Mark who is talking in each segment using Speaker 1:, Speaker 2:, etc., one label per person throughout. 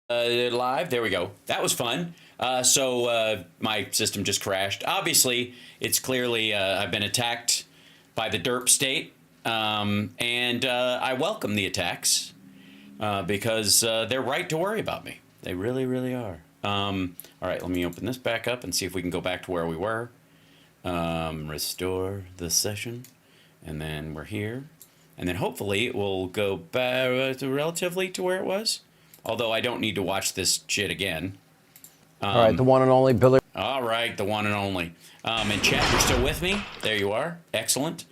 Speaker 1: Live. There we go. That was fun. So my system just crashed. Obviously, it's clearly I've been attacked by the derp state, and I welcome the attacks because they're right to worry about me. They really, really are. All right, let me open this back up and see if we can go back to where we were. Restore the session, and then we're here, and then hopefully it will go back relatively to where it was. Although I don't need to watch this shit again.
Speaker 2: All right, the one and only Billy.
Speaker 1: All right, the one and only. And chat, you're still with me? There you are. Excellent.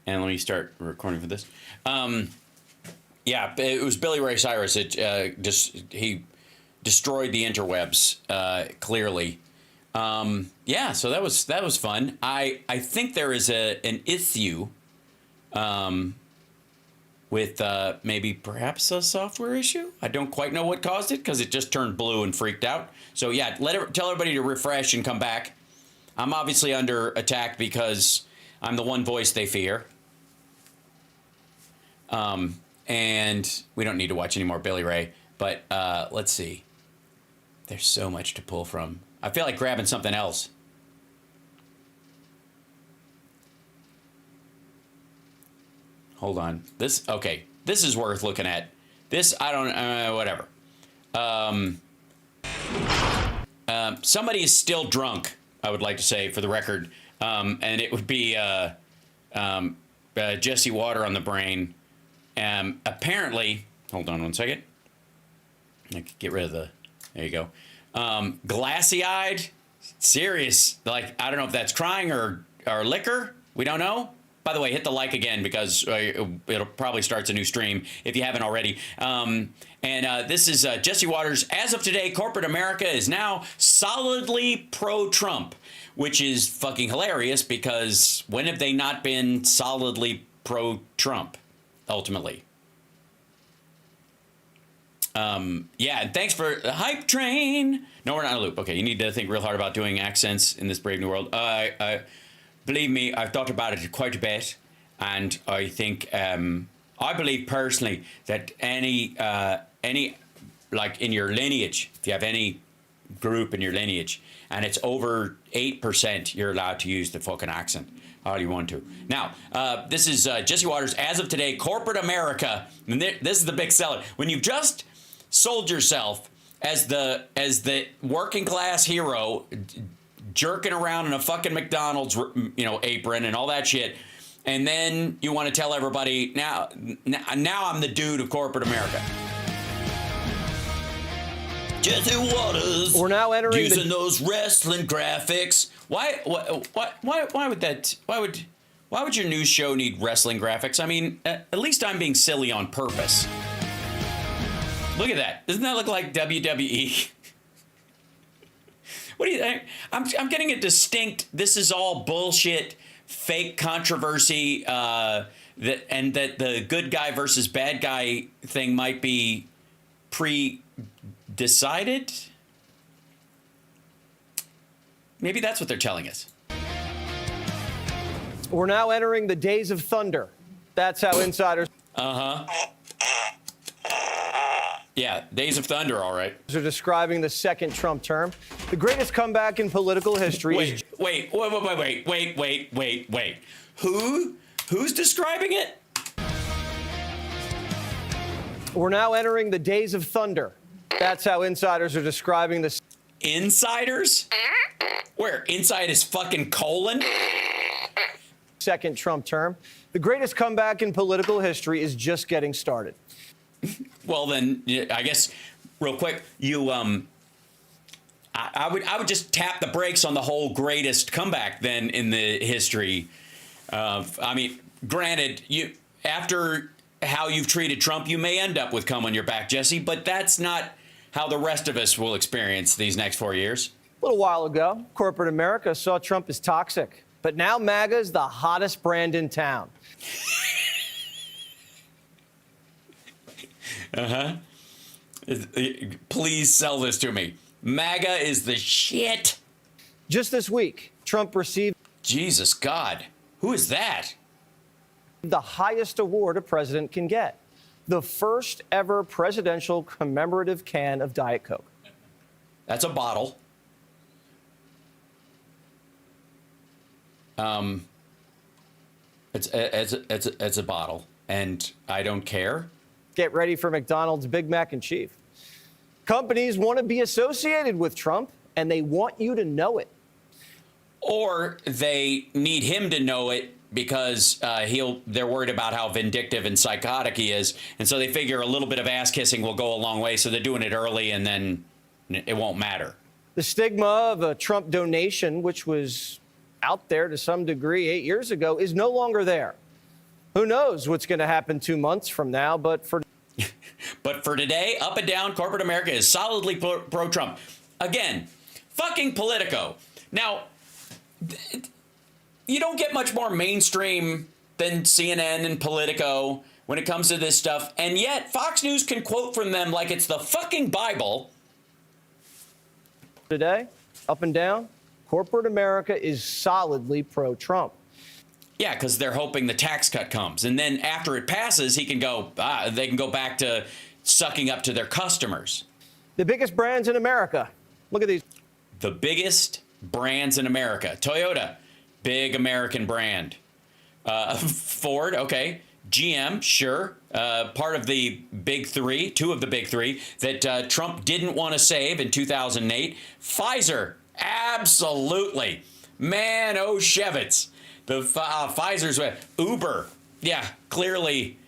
Speaker 1: And let me start recording for this. Yeah, it was Billy Ray Cyrus. He destroyed the interwebs, clearly. Yeah, so that was fun. I think there is an issue with maybe perhaps a software issue. I don't quite know what caused it because it just turned blue and freaked out. So yeah, tell everybody to refresh and come back. I'm obviously under attack because I'm the one voice they fear. And we don't need to watch any more Billy Ray, but let's see. There's so much to pull from. I feel like grabbing something else. Hold on. This is worth looking at. This, I don't, whatever. Somebody is still drunk, I would like to say, for the record. And it would be Jesse Water on the brain. Apparently, hold on one second. I could get rid of the, there you go. Glassy-eyed, serious. Like, I don't know if that's crying or liquor. We don't know. By the way, hit the like again because it'll probably starts a new stream if you haven't already. This is Jesse Waters. As of today, corporate America is now solidly pro-Trump, which is fucking hilarious because when have they not been solidly pro-Trump, ultimately? Yeah, and thanks for the hype train. No, we're not in a loop. Okay, you need to think real hard about doing accents in this brave new world. Believe me, I've thought about it quite a bit, and I think I believe personally that any like in your lineage, if you have any group in your lineage and it's over 8%, you're allowed to use the fucking accent all you want to. Now, this is Jesse Waters. As of today, corporate America, and this is the big seller. When you've just sold yourself as the working class hero, jerking around in a fucking McDonald's, apron and all that shit. And then you want to tell everybody, now I'm the dude of corporate America. Jesse Waters.
Speaker 2: We're now entering
Speaker 1: using those wrestling graphics. Why would your news show need wrestling graphics? I mean, at least I'm being silly on purpose. Look at that. Doesn't that look like WWE? What do you think? I'm getting a distinct, this is all bullshit, fake controversy, that the good guy versus bad guy thing might be pre-decided? Maybe that's what they're telling us.
Speaker 2: We're now entering the days of thunder. That's how insiders...
Speaker 1: Yeah, days of thunder, all right.
Speaker 2: ...are describing the second Trump term. The greatest comeback in political history.
Speaker 1: Wait. Who's describing it?
Speaker 2: We're now entering the days of thunder. That's how insiders are describing the...
Speaker 1: Insiders? Where? Inside his fucking colon?
Speaker 2: Second Trump term. The greatest comeback in political history is just getting started.
Speaker 1: Well, then, I guess, real quick, I would just tap the brakes on the whole greatest comeback then in the history of, I mean, granted, after how you've treated Trump, you may end up with cum on your back, Jesse, but that's not how the rest of us will experience these next 4 years.
Speaker 2: A little while ago, corporate America saw Trump as toxic, but now MAGA is the hottest brand in town.
Speaker 1: Please sell this to me. MAGA is the shit.
Speaker 2: Just this week, Trump received...
Speaker 1: Jesus God. Who is that?
Speaker 2: ...the highest award a president can get. the first ever presidential commemorative can of Diet Coke.
Speaker 1: That's a bottle. It's a bottle, and I don't care.
Speaker 2: Get ready for McDonald's Big Mac and Chief. Companies want to be associated with Trump, and they want you to know it.
Speaker 1: Or they need him to know it because they're worried about how vindictive and psychotic he is, and so they figure a little bit of ass kissing will go a long way, so they're doing it early, and then it won't matter.
Speaker 2: The stigma of a Trump donation, which was out there to some degree 8 years ago, is no longer there. Who knows what's going to happen 2 months from now, but for
Speaker 1: today, up and down, corporate America is solidly pro-Trump. Again, fucking Politico. Now, you don't get much more mainstream than CNN and Politico when it comes to this stuff, and yet Fox News can quote from them like it's the fucking Bible.
Speaker 2: Today, up and down, corporate America is solidly pro-Trump.
Speaker 1: Yeah, because they're hoping the tax cut comes, and then after it passes, they can go back to sucking up to their customers.
Speaker 2: The biggest brands in America. Look at these.
Speaker 1: The biggest brands in America. Toyota, big American brand. Ford, okay. GM, sure. Part of the big three, two of the big three that Trump didn't want to save in 2008. Pfizer, absolutely. Man, oh, Shevitz. The Pfizer's Uber, yeah, clearly.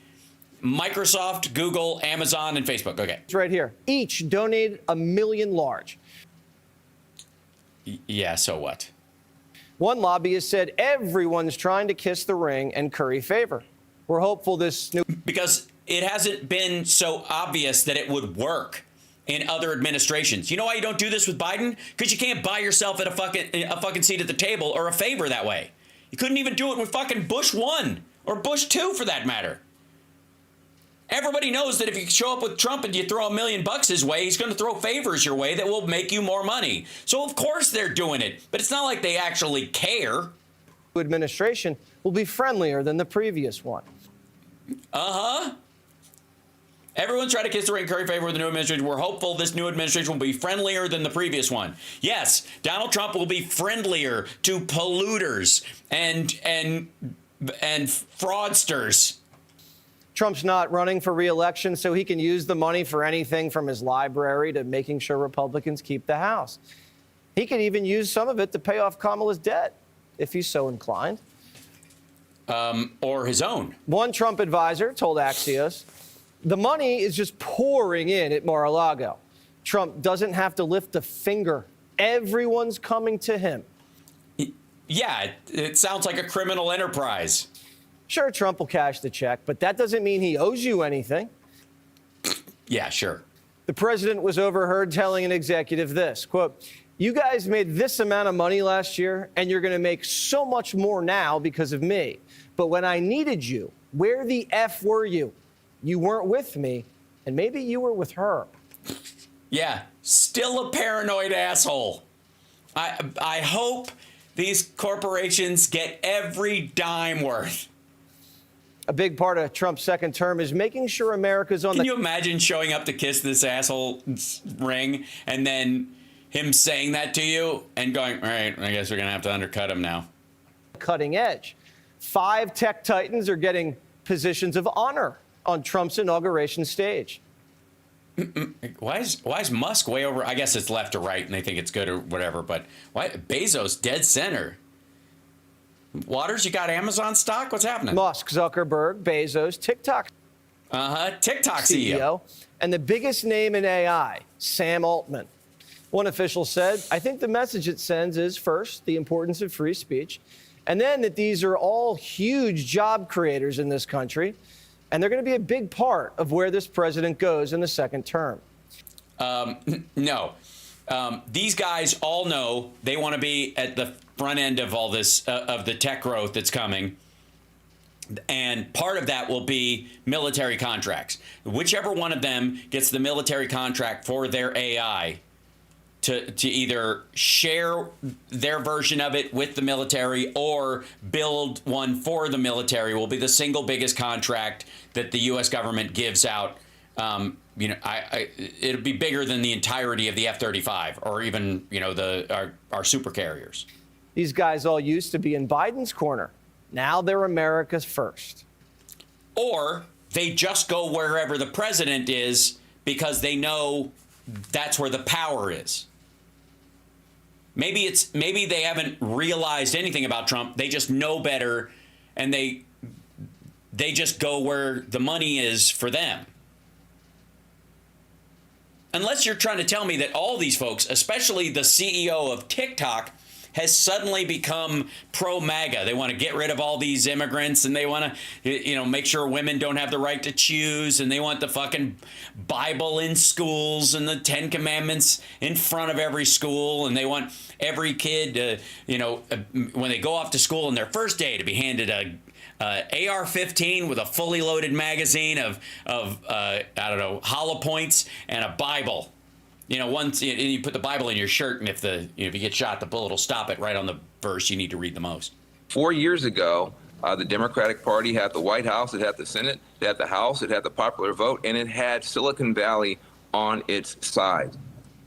Speaker 1: Microsoft, Google, Amazon, and Facebook. Okay.
Speaker 2: It's right here. Each donated $1 million large.
Speaker 1: Yeah, so what?
Speaker 2: One lobbyist said everyone's trying to kiss the ring and curry favor. We're hopeful this new...
Speaker 1: Because it hasn't been so obvious that it would work in other administrations. You know why you don't do this with Biden? Because you can't buy yourself at a fucking seat at the table or a favor that way. You couldn't even do it with fucking Bush 1 or Bush 2 for that matter. Everybody knows that if you show up with Trump and you throw $1 million his way, he's going to throw favors your way that will make you more money. So of course they're doing it, but it's not like they actually care.
Speaker 2: Administration will be friendlier than the previous one.
Speaker 1: Uh-huh. Everyone's trying to kiss the ring, curry favor with the new administration. We're hopeful this new administration will be friendlier than the previous one. Yes, Donald Trump will be friendlier to polluters and fraudsters.
Speaker 2: Trump's not running for re-election, so he can use the money for anything from his library to making sure Republicans keep the House. He could even use some of it to pay off Kamala's debt, if he's so inclined.
Speaker 1: Or his own.
Speaker 2: One Trump advisor told Axios, the money is just pouring in at Mar-a-Lago. Trump doesn't have to lift a finger. Everyone's coming to him.
Speaker 1: Yeah, it sounds like a criminal enterprise.
Speaker 2: Sure, Trump will cash the check, but that doesn't mean he owes you anything.
Speaker 1: Yeah, sure.
Speaker 2: The president was overheard telling an executive this, quote, you guys made this amount of money last year, and you're going to make so much more now because of me. But when I needed you, where the F were you? You weren't with me, and maybe you were with her.
Speaker 1: Yeah, still a paranoid asshole. I hope these corporations get every dime worth.
Speaker 2: A big part of Trump's second term is making sure America's on
Speaker 1: Can you imagine showing up to kiss this asshole's ring and then him saying that to you and going, all right, I guess we're going to have to undercut him now.
Speaker 2: Cutting edge. 5 tech titans are getting positions of honor on Trump's inauguration stage.
Speaker 1: Why is Musk way over? I guess it's left or right and they think it's good or whatever, but why Bezos dead center? Waters, you got Amazon stock? What's happening?
Speaker 2: Musk, Zuckerberg, Bezos, TikTok.
Speaker 1: TikTok CEO.
Speaker 2: And the biggest name in AI, Sam Altman. One official said, I think the message it sends is, first, the importance of free speech, and then that these are all huge job creators in this country, and they're going to be a big part of where this president goes in the second term.
Speaker 1: No. These guys all know they want to be at the front end of all this, of the tech growth that's coming. And part of that will be military contracts. Whichever one of them gets the military contract for their AI to either share their version of it with the military or build one for the military will be the single biggest contract that the U.S. government gives out. It'll be bigger than the entirety of the F-35 or even, our super carriers.
Speaker 2: These guys all used to be in Biden's corner. Now they're America's first. Or
Speaker 1: they just go wherever the president is because they know that's where the power is. Maybe they haven't realized anything about Trump. They just know better, and they just go where the money is for them. Unless you're trying to tell me that all these folks, especially the CEO of TikTok, has suddenly become pro-MAGA. They want to get rid of all these immigrants, and they want to, make sure women don't have the right to choose, and they want the fucking Bible in schools and the Ten Commandments in front of every school, and they want every kid to, when they go off to school on their first day, to be handed a AR-15 with a fully loaded magazine of hollow points and a Bible. Once you put the Bible in your shirt, and if you get shot, the bullet will stop it right on the verse you need to read the most.
Speaker 3: 4 years ago, the Democratic Party had the White House, it had the Senate, it had the House, it had the popular vote, and it had Silicon Valley on its side.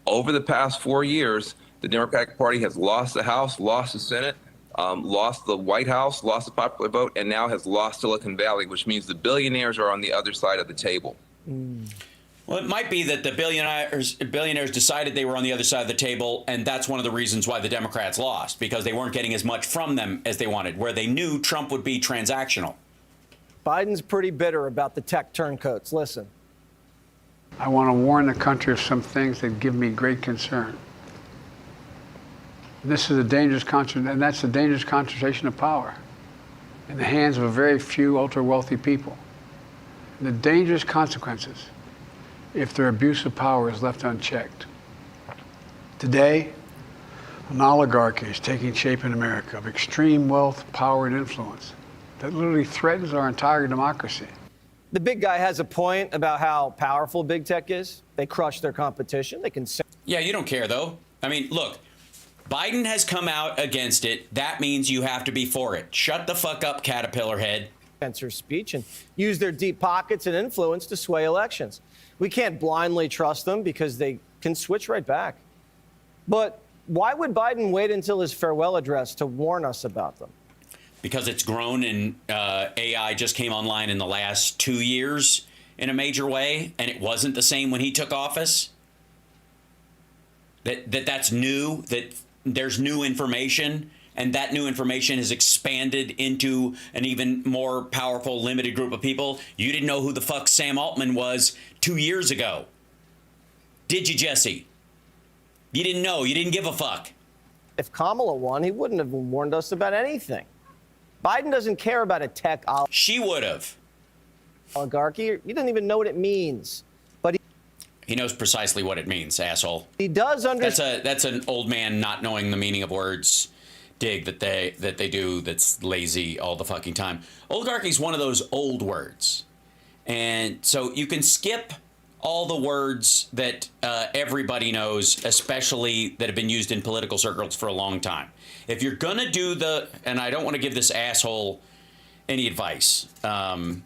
Speaker 3: Over the past 4 years, the Democratic Party has lost the House, lost the Senate, lost the White House, lost the popular vote, and now has lost Silicon Valley, which means the billionaires are on the other side of the table.
Speaker 1: Well, it might be that the billionaires decided they were on the other side of the table, and that's one of the reasons why the Democrats lost, because they weren't getting as much from them as they wanted, where they knew Trump would be transactional.
Speaker 2: Biden's pretty bitter about the tech turncoats. Listen.
Speaker 4: I want to warn the country of some things that give me great concern. This is a dangerous and that's a dangerous concentration of power in the hands of a very few ultra-wealthy people. And the dangerous consequences if their abuse of power is left unchecked. Today, an oligarchy is taking shape in America of extreme wealth, power, and influence that literally threatens our entire democracy.
Speaker 2: The big guy has a point about how powerful big tech is. They crush their competition. They can.
Speaker 1: Yeah, you don't care, though. I mean, look, Biden has come out against it. That means you have to be for it. Shut the fuck up, caterpillar head.
Speaker 2: Censor speech and use their deep pockets and influence to sway elections. We can't blindly trust them because they can switch right back. But why would Biden wait until his farewell address to warn us about them?
Speaker 1: Because it's grown, and AI just came online in the last 2 years in a major way, and it wasn't the same when he took office. That's new, that there's new information, and that new information has expanded into an even more powerful, limited group of people. You didn't know who the fuck Sam Altman was 2 years ago. Did you, Jesse? You didn't know. You didn't give a fuck.
Speaker 2: If Kamala won, he wouldn't have warned us about anything. Biden doesn't care about a tech
Speaker 1: She would have.
Speaker 2: oligarchy. He doesn't even know what it means. But
Speaker 1: he knows precisely what it means, asshole.
Speaker 2: He does understand.
Speaker 1: That's an old man not knowing the meaning of words dig that they do that's lazy all the fucking time. Oligarchy is one of those old words. And so you can skip all the words that everybody knows, especially that have been used in political circles for a long time. If you're going to do and I don't want to give this asshole any advice, but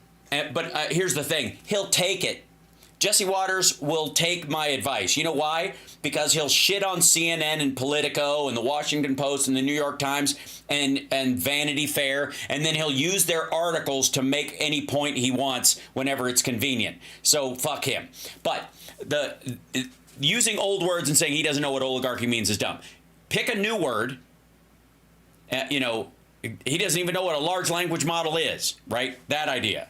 Speaker 1: here's the thing. He'll take it. Jesse Waters will take my advice. You know why? Because he'll shit on CNN and Politico and the Washington Post and the New York Times and Vanity Fair, and then he'll use their articles to make any point he wants whenever it's convenient. So fuck him. But using old words and saying he doesn't know what oligarchy means is dumb. Pick a new word. He doesn't even know what a large language model is, right? That idea.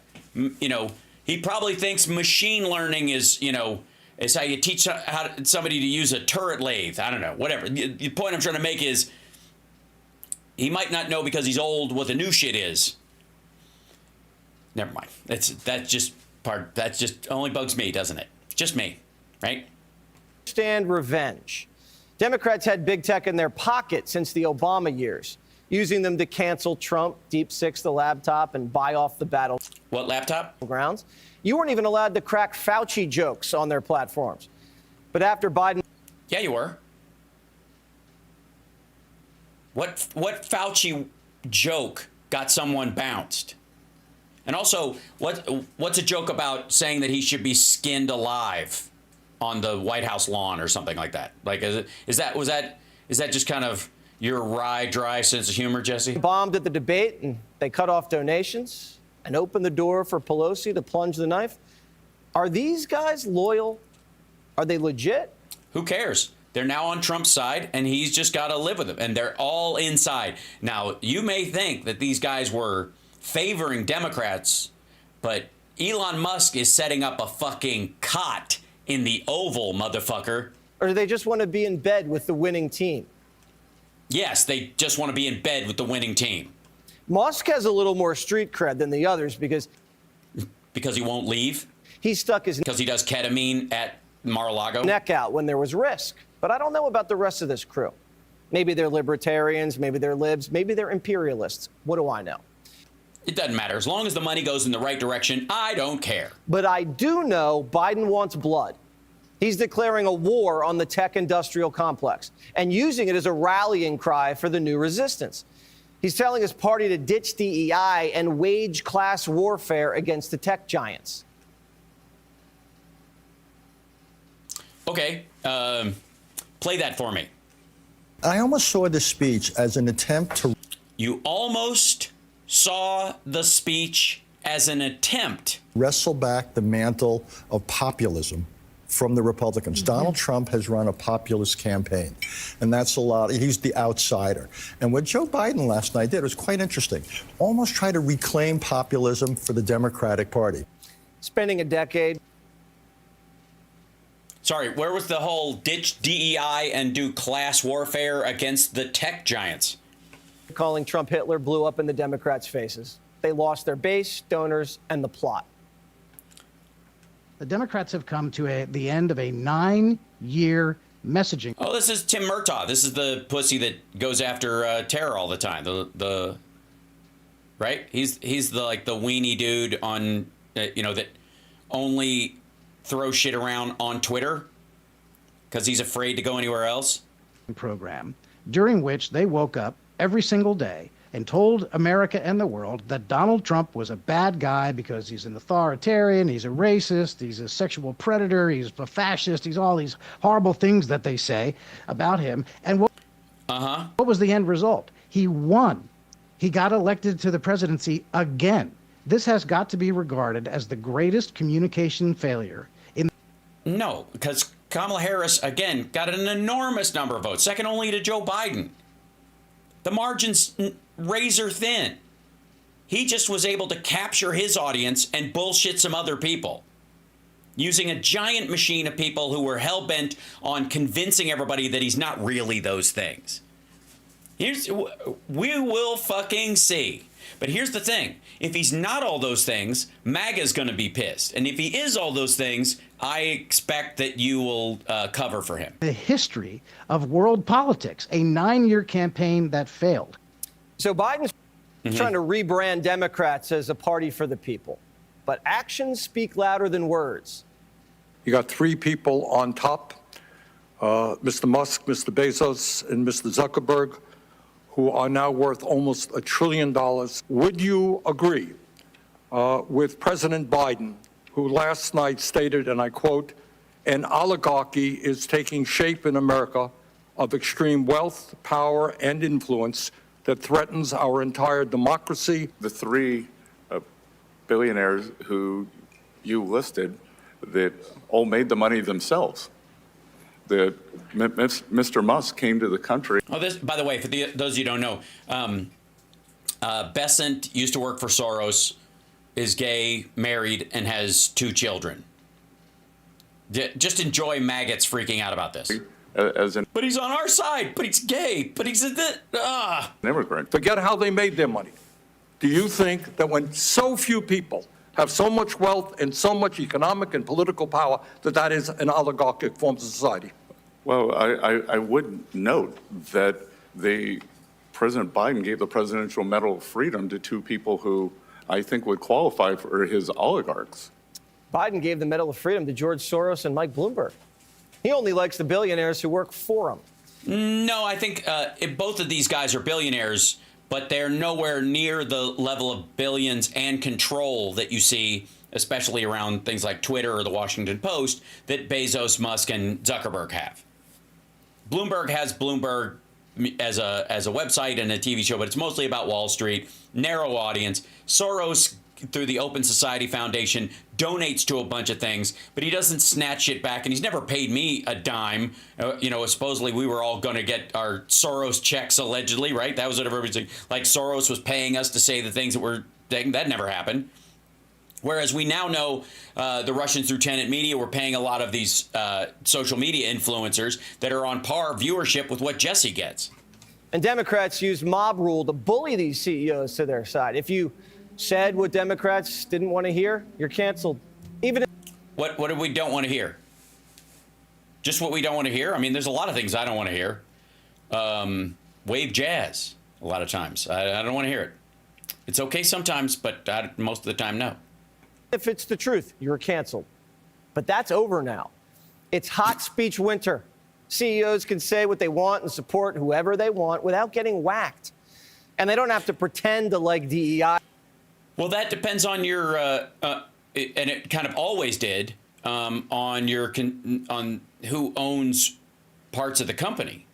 Speaker 1: He probably thinks machine learning is how you teach somebody to use a turret lathe. I don't know, whatever. The point I'm trying to make is he might not know because he's old what the new shit is. Never mind. That just only bugs me, doesn't it? Just me, right?
Speaker 2: Stand revenge. Democrats had big tech in their pocket since the Obama years, using them to cancel Trump, Deep Six the laptop, and buy off the battle.
Speaker 1: What laptop?
Speaker 2: Grounds. You weren't even allowed to crack Fauci jokes on their platforms. But after Biden...
Speaker 1: Yeah, you were. What Fauci joke got someone bounced? And also, what's a joke about saying that he should be skinned alive on the White House lawn or something like that? Like, is that just kind of your wry, dry sense of humor, Jesse?
Speaker 2: Bombed at the debate, and they cut off donations and opened the door for Pelosi to plunge the knife. Are these guys loyal? Are they legit?
Speaker 1: Who cares? They're now on Trump's side, and he's just got to live with them. And they're all inside. Now, you may think that these guys were favoring Democrats, but Elon Musk is setting up a fucking cot in the Oval, motherfucker.
Speaker 2: Or do they just want to be in bed with the winning team?
Speaker 1: Yes, they just want to be in bed with the winning team.
Speaker 2: Musk has a little more street cred than the others because
Speaker 1: he won't leave?
Speaker 2: he stuck his
Speaker 1: Because he does ketamine at Mar-a-Lago?
Speaker 2: neck out when there was risk. But I don't know about the rest of this crew. Maybe they're libertarians, maybe they're libs, maybe they're imperialists. What do I know?
Speaker 1: It doesn't matter. As long as the money goes in the right direction, I don't care.
Speaker 2: But I do know Biden wants blood. He's declaring a war on the tech industrial complex and using it as a rallying cry for the new resistance. He's telling his party to ditch DEI and wage class warfare against the tech giants.
Speaker 1: Okay, play that for me.
Speaker 5: I almost saw the speech as an attempt to
Speaker 1: You almost saw the speech as an attempt.
Speaker 5: wrestle back the mantle of populism from the Republicans. Donald Trump has run a populist campaign, and that's a lot. He's the outsider. And what Joe Biden last night did was quite interesting. Almost try to reclaim populism for the Democratic Party.
Speaker 2: Spending a decade
Speaker 1: Sorry, where was the whole ditch DEI and do class warfare against the tech giants?
Speaker 2: calling Trump Hitler blew up in the Democrats' faces. They lost their base, donors, and the plot.
Speaker 6: The Democrats have come to the end of a 9-year messaging.
Speaker 1: Oh, this is Tim Murtaugh. This is the pussy that goes after terror all the time. The right? He's the like the weenie dude on that only throws shit around on Twitter because he's afraid to go anywhere else.
Speaker 6: Program during which they woke up every single day and told America and the world that Donald Trump was a bad guy because he's an authoritarian, he's a racist, he's a sexual predator, he's a fascist, he's all these horrible things that they say about him. And what was the end result? He won. He got elected to the presidency again. This has got to be regarded as the greatest communication failure in.
Speaker 1: No, because Kamala Harris, again, got an enormous number of votes, second only to Joe Biden. The margin's razor thin. He just was able to capture his audience and bullshit some other people using a giant machine of people who were hell-bent on convincing everybody that he's not really those things. We will fucking see. But here's the thing. If he's not all those things, MAGA's going to be pissed. And if he is all those things, I expect that you will cover for him.
Speaker 6: The history of world politics, a 9-year campaign that failed.
Speaker 2: So Biden's trying to rebrand Democrats as a party for the people. But actions speak louder than words.
Speaker 7: You got three people on top, Mr. Musk, Mr. Bezos, and Mr. Zuckerberg, who are now worth almost $1 trillion. Would you agree with President Biden, who last night stated, and I quote, "An oligarchy is taking shape in America of extreme wealth, power, and influence that threatens our entire democracy"?
Speaker 8: The three billionaires who you listed that all made the money themselves. Mr. Musk came to the country.
Speaker 1: Oh, this, by the way, for those of you who don't know, Besant used to work for Soros, is gay, married, and has 2 children. Just enjoy maggots freaking out about this. But he's on our side. But he's gay. But he's an
Speaker 8: immigrant.
Speaker 7: Forget how they made their money. Do you think that when so few people have so much wealth and so much economic and political power, that is an oligarchic form of society?
Speaker 8: Well, I would note that President Biden gave the Presidential Medal of Freedom to 2 people who I think would qualify for his oligarchs.
Speaker 2: Biden gave the Medal of Freedom to George Soros and Mike Bloomberg. He only likes the billionaires who work for him.
Speaker 1: No, I think both of these guys are billionaires, but they're nowhere near the level of billions and control that you see, especially around things like Twitter or the Washington Post, that Bezos, Musk, and Zuckerberg have. Bloomberg has Bloomberg as a website and a TV show, but it's mostly about Wall Street, narrow audience. Soros, through the Open Society Foundation, donates to a bunch of things, but he doesn't snatch shit back, and he's never paid me a dime. Supposedly we were all going to get our Soros checks, allegedly, right? That was what everybody's saying. Like Soros was paying us to say the things that were saying. That never happened. Whereas we now know the Russians through Tenet Media were paying a lot of these social media influencers that are on par viewership with what Jesse gets.
Speaker 2: And Democrats use mob rule to bully these CEOs to their side. If you said what Democrats didn't want to hear, you're canceled. Even if
Speaker 1: what do we don't want to hear? Just what we don't want to hear? I mean, there's a lot of things I don't want to hear. Wave jazz, a lot of times. I don't want to hear it. It's okay sometimes, but most of the time, no.
Speaker 2: if it's the truth, you're canceled. But that's over now. It's hot speech winter. CEOs can say what they want and support whoever they want without getting whacked. And they don't have to pretend to like DEI.
Speaker 1: Well, that depends on your, and it kind of always did, on your on who owns parts of the company.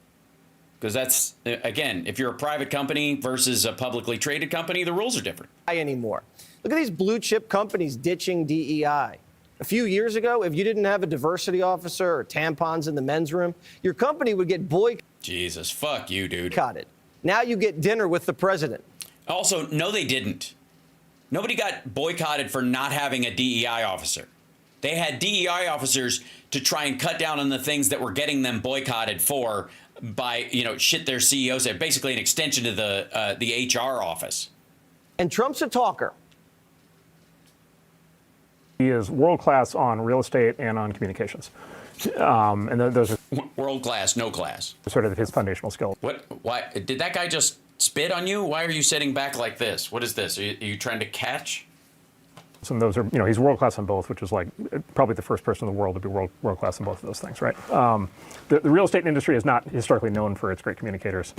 Speaker 1: Because that's, again, if you're a private company versus a publicly traded company, the rules are different.
Speaker 2: Anymore. Look at these blue chip companies ditching DEI. A few years ago, if you didn't have a diversity officer or tampons in the men's room, your company would get boycotted.
Speaker 1: Jesus, fuck you, dude.
Speaker 2: Now you get dinner with the president.
Speaker 1: Also, no, they didn't. Nobody got boycotted for not having a DEI officer. They had DEI officers to try and cut down on the things that were getting them boycotted for by, shit their CEOs said, basically an extension to the HR office.
Speaker 2: And Trump's a talker.
Speaker 9: He is world-class on real estate and on communications. And those are
Speaker 1: world-class, no class.
Speaker 9: Sort of his foundational skills.
Speaker 1: What? Why? Did that guy just spit on you? Why are you sitting back like this? What is this? Are you trying to catch?
Speaker 9: And those are, he's world-class on both, which is like probably the first person in the world to be world-class on both of those things, right? The real estate industry is not historically known for its great communicators.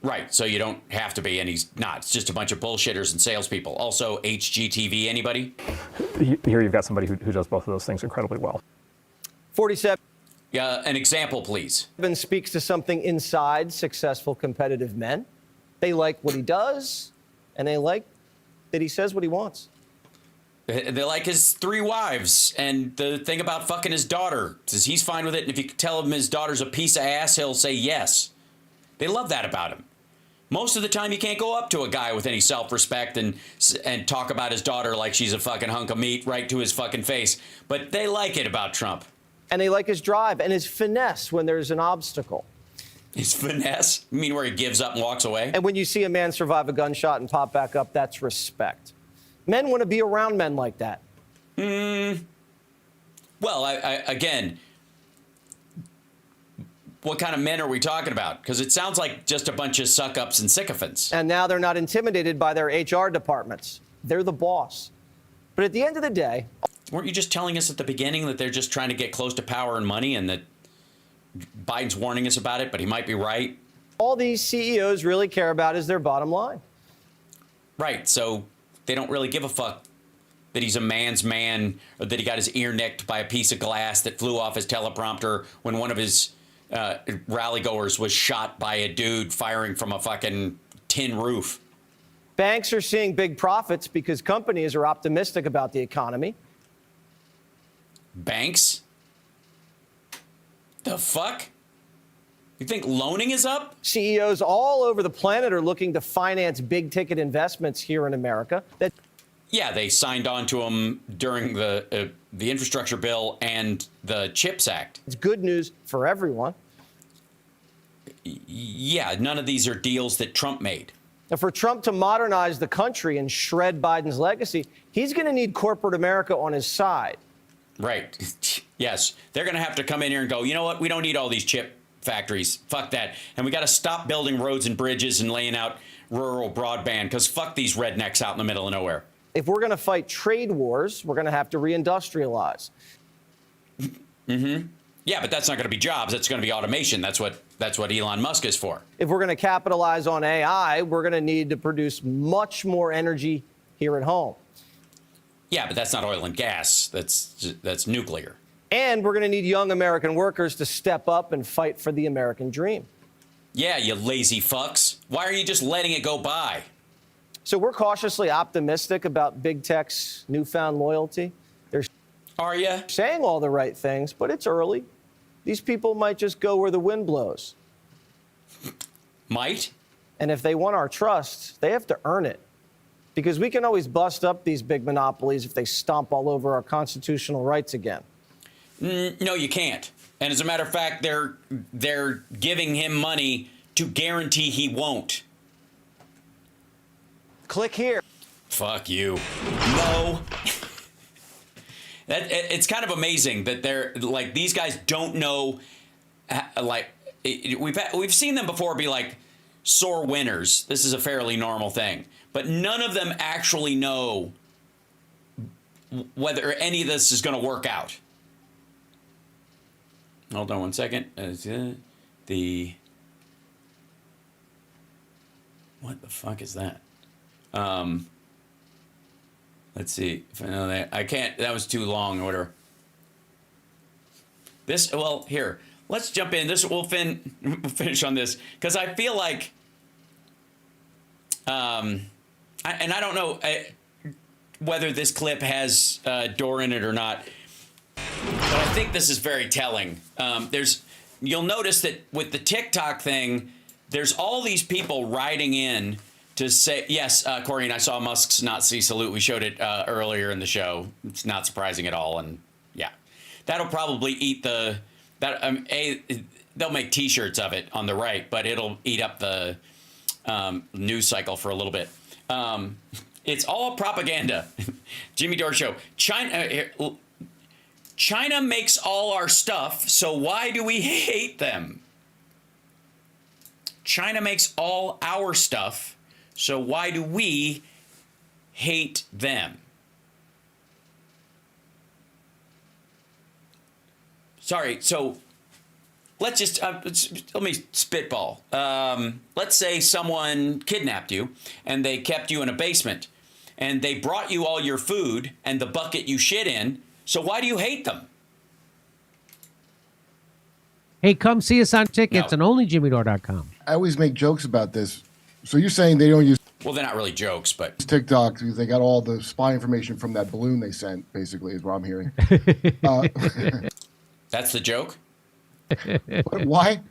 Speaker 1: Right, so you don't have to be, and he's not. It's just a bunch of bullshitters and salespeople. Also, HGTV, anybody?
Speaker 9: Here you've got somebody who does both of those things incredibly well.
Speaker 2: 47.
Speaker 1: Yeah, an example, please.
Speaker 2: Speaks to something inside successful competitive men. They like what he does, and they like that he says what he wants.
Speaker 1: They like his 3 wives, and the thing about fucking his daughter is he's fine with it, and if you tell him his daughter's a piece of ass, he'll say yes. They love that about him. Most of the time, you can't go up to a guy with any self-respect and talk about his daughter like she's a fucking hunk of meat right to his fucking face. But they like it about Trump.
Speaker 2: And they like his drive and his finesse when there's an obstacle.
Speaker 1: His finesse? You mean where he gives up and walks away?
Speaker 2: And when you see a man survive a gunshot and pop back up, that's respect. Men want to be around men like that.
Speaker 1: Well, again, what kind of men are we talking about? Because it sounds like just a bunch of suck-ups and sycophants.
Speaker 2: And now they're not intimidated by their HR departments. They're the boss. But at the end of the day...
Speaker 1: Weren't you just telling us at the beginning that they're just trying to get close to power and money and that Biden's warning us about it, but he might be right?
Speaker 2: All these CEOs really care about is their bottom line.
Speaker 1: Right, so they don't really give a fuck that he's a man's man or that he got his ear nicked by a piece of glass that flew off his teleprompter when one of his rally goers was shot by a dude firing from a fucking tin roof.
Speaker 2: Banks are seeing big profits because companies are optimistic about the economy.
Speaker 1: Banks? The fuck? You think loaning is up?
Speaker 2: CEOs all over the planet are looking to finance big ticket investments here in America.
Speaker 1: Yeah, they signed on to them during the infrastructure bill and the CHIPS Act.
Speaker 2: It's good news for everyone.
Speaker 1: Yeah, none of these are deals that Trump made.
Speaker 2: Now, for Trump to modernize the country and shred Biden's legacy, he's going to need corporate America on his side.
Speaker 1: Right. Yes. They're going to have to come in here and go, you know what? We don't need all these chip factories. Fuck that. And we got to stop building roads and bridges and laying out rural broadband because fuck these rednecks out in the middle of nowhere.
Speaker 2: If we're going to fight trade wars, we're going to have to reindustrialize.
Speaker 1: Yeah, but that's not going to be jobs. That's going to be automation. That's what That's what Elon Musk is for.
Speaker 2: If we're going to capitalize on AI, we're going to need to produce much more energy here at home.
Speaker 1: Yeah, but that's not oil and gas. That's nuclear.
Speaker 2: And we're going to need young American workers to step up and fight for the American dream.
Speaker 1: Yeah, you lazy fucks. Why are you just letting it go by?
Speaker 2: So we're cautiously optimistic about big tech's newfound loyalty. They're
Speaker 1: Are you?
Speaker 2: saying all the right things, but it's early. These people might just go where the wind blows.
Speaker 1: Might?
Speaker 2: And if they want our trust, they have to earn it. Because we can always bust up these big monopolies if they stomp all over our constitutional rights again.
Speaker 1: No, you can't. And as a matter of fact, they're giving him money to guarantee he won't.
Speaker 2: Click here.
Speaker 1: Fuck you. No. It's kind of amazing that they're like, these guys don't know, like, we've seen them before be like sore winners. This is a fairly normal thing. But none of them actually know whether any of this is going to work out. Hold on one second. What the fuck is that? Let's see. If I know that. I can't. That was too long or whatever. This. Well, here. Let's jump in. We'll finish on this because I feel like. I don't know whether this clip has Door in it or not, but I think this is very telling. You'll notice that with the TikTok thing, there's all these people writing in to say, yes, Corey, and I saw Musk's Nazi salute. We showed it earlier in the show. It's not surprising at all. And yeah, that'll probably eat they'll make T-shirts of it on the right, but it'll eat up the news cycle for a little bit. It's all propaganda. Jimmy Dore Show. China makes all our stuff, so why do we hate them? China makes all our stuff, so why do we hate them? Sorry, so let's just let me spitball. Let's say someone kidnapped you and they kept you in a basement and they brought you all your food and the bucket you shit in. So why do you hate them?
Speaker 10: Hey, come see us on tickets
Speaker 1: No.
Speaker 10: and onlyjimmydore.com.
Speaker 11: I always make jokes about this. So you're saying they don't use
Speaker 1: Well, they're not really jokes, but
Speaker 11: TikTok because they got all the spy information from that balloon they sent, basically, is what I'm hearing.
Speaker 1: that's the joke.
Speaker 11: But why?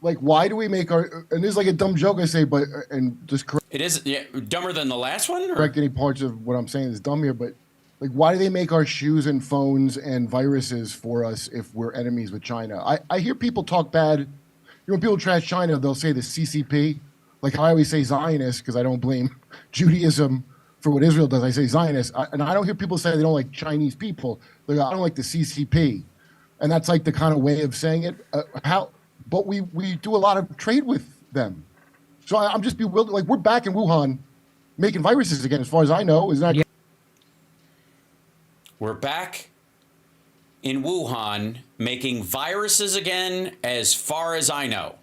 Speaker 11: Like, why do we make our... And this is like a dumb joke I say, but... And just
Speaker 1: It is dumber than the last one? Or?
Speaker 11: correct any parts of what I'm saying is dumb here, but... Like, why do they make our shoes and phones and viruses for us if we're enemies with China? I hear people talk bad. You know, when people trash China, they'll say the CCP. Like how I always say Zionist, because I don't blame Judaism for what Israel does. I say Zionist. And I don't hear people say they don't like Chinese people. Like, I don't like the CCP. And that's like the kind of way of saying it. But we do a lot of trade with them. So I'm just bewildered. Like, we're back in Wuhan making viruses again, as far as I know. Isn't that...
Speaker 10: Yeah.
Speaker 1: We're back in Wuhan making viruses again, as far as I know.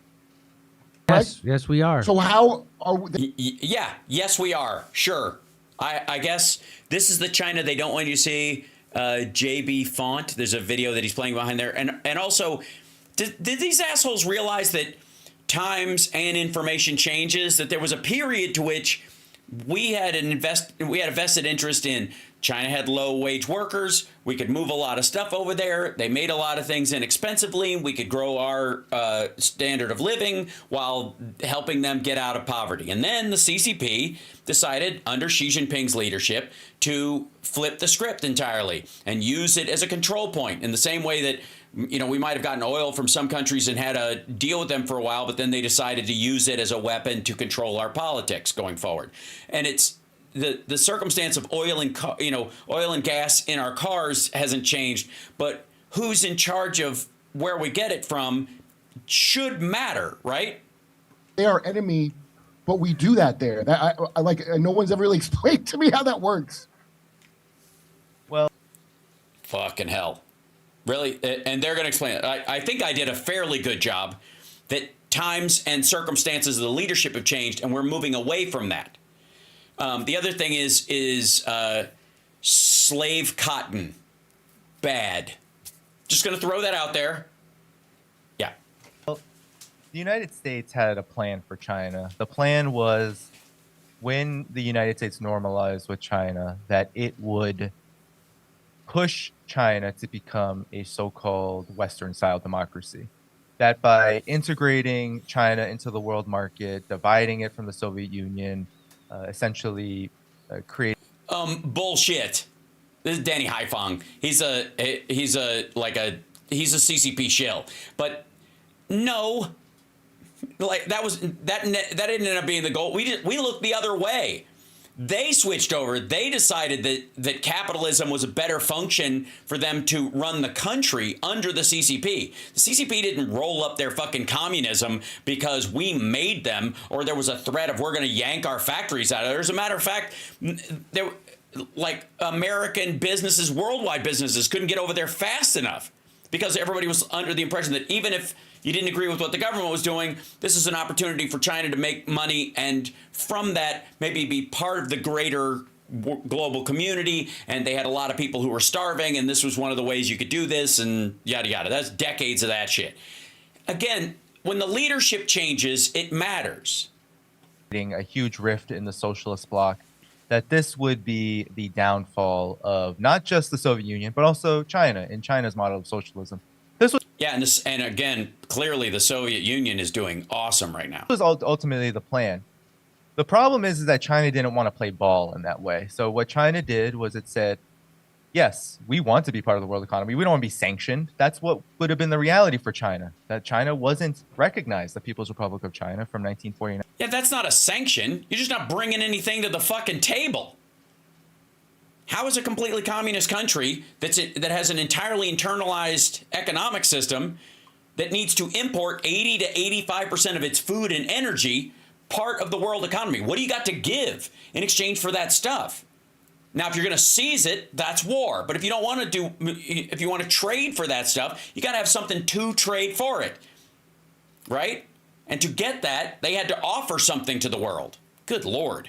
Speaker 10: Yes, yes, we are.
Speaker 11: So how are we...
Speaker 1: Yeah, yes, we are. Sure. I guess this is the China they don't want you to see. JB Font, there's a video that he's playing behind there. And also, did these assholes realize that times and information changes? That there was a period to which we had a vested interest in. China had low-wage workers. We could move a lot of stuff over there. They made a lot of things inexpensively. We could grow our standard of living while helping them get out of poverty. And then the CCP decided, under Xi Jinping's leadership, to flip the script entirely and use it as a control point in the same way that, you know, we might have gotten oil from some countries and had a deal with them for a while, but then they decided to use it as a weapon to control our politics going forward. And it's the circumstance of oil and gas in our cars hasn't changed, but who's in charge of where we get it from should matter, right?
Speaker 11: They are enemy, but we do that there. That I like. And no one's ever really explained to me how that works.
Speaker 2: Well,
Speaker 1: fucking hell. Really? And they're going to explain it. I think I did a fairly good job that times and circumstances of the leadership have changed, and we're moving away from that. The other thing is slave cotton. Bad. Just going to throw that out there. Yeah.
Speaker 12: Well, the United States had a plan for China. The plan was when the United States normalized with China, that it would push China to become a so-called Western-style democracy. That by integrating China into the world market, dividing it from the Soviet Union, essentially create.
Speaker 1: Bullshit. This is Danny Haifong. He's a CCP shill. But no, like that didn't end up being the goal. We looked the other way. They switched over. They decided that capitalism was a better function for them to run the country under the CCP. The CCP didn't roll up their fucking communism because we made them or there was a threat of we're going to yank our factories out of there. As a matter of fact, American businesses, worldwide businesses couldn't get over there fast enough because everybody was under the impression that even if you didn't agree with what the government was doing, this is an opportunity for China to make money and from that maybe be part of the greater global community. And they had a lot of people who were starving and this was one of the ways you could do this and yada, yada. That's decades of that shit. Again, when the leadership changes, it matters.
Speaker 12: A huge rift in the socialist bloc, that this would be the downfall of not just the Soviet Union, but also China in China's model of socialism. This was
Speaker 1: and again, clearly the Soviet Union is doing awesome right now.
Speaker 12: This was ultimately the plan. The problem is that China didn't want to play ball in that way. So what China did was it said, yes, we want to be part of the world economy. We don't want to be sanctioned. That's what would have been the reality for China, that China wasn't recognized, the People's Republic of China from 1949.
Speaker 1: Yeah, that's not a sanction. You're just not bringing anything to the fucking table. How is a completely communist country that has an entirely internalized economic system that needs to import 80 to 85% of its food and energy part of the world economy? What do you got to give in exchange for that stuff? Now, if you're going to seize it, that's war. But if you don't want to if you want to trade for that stuff, you got to have something to trade for it, right? And to get that, they had to offer something to the world. Good Lord.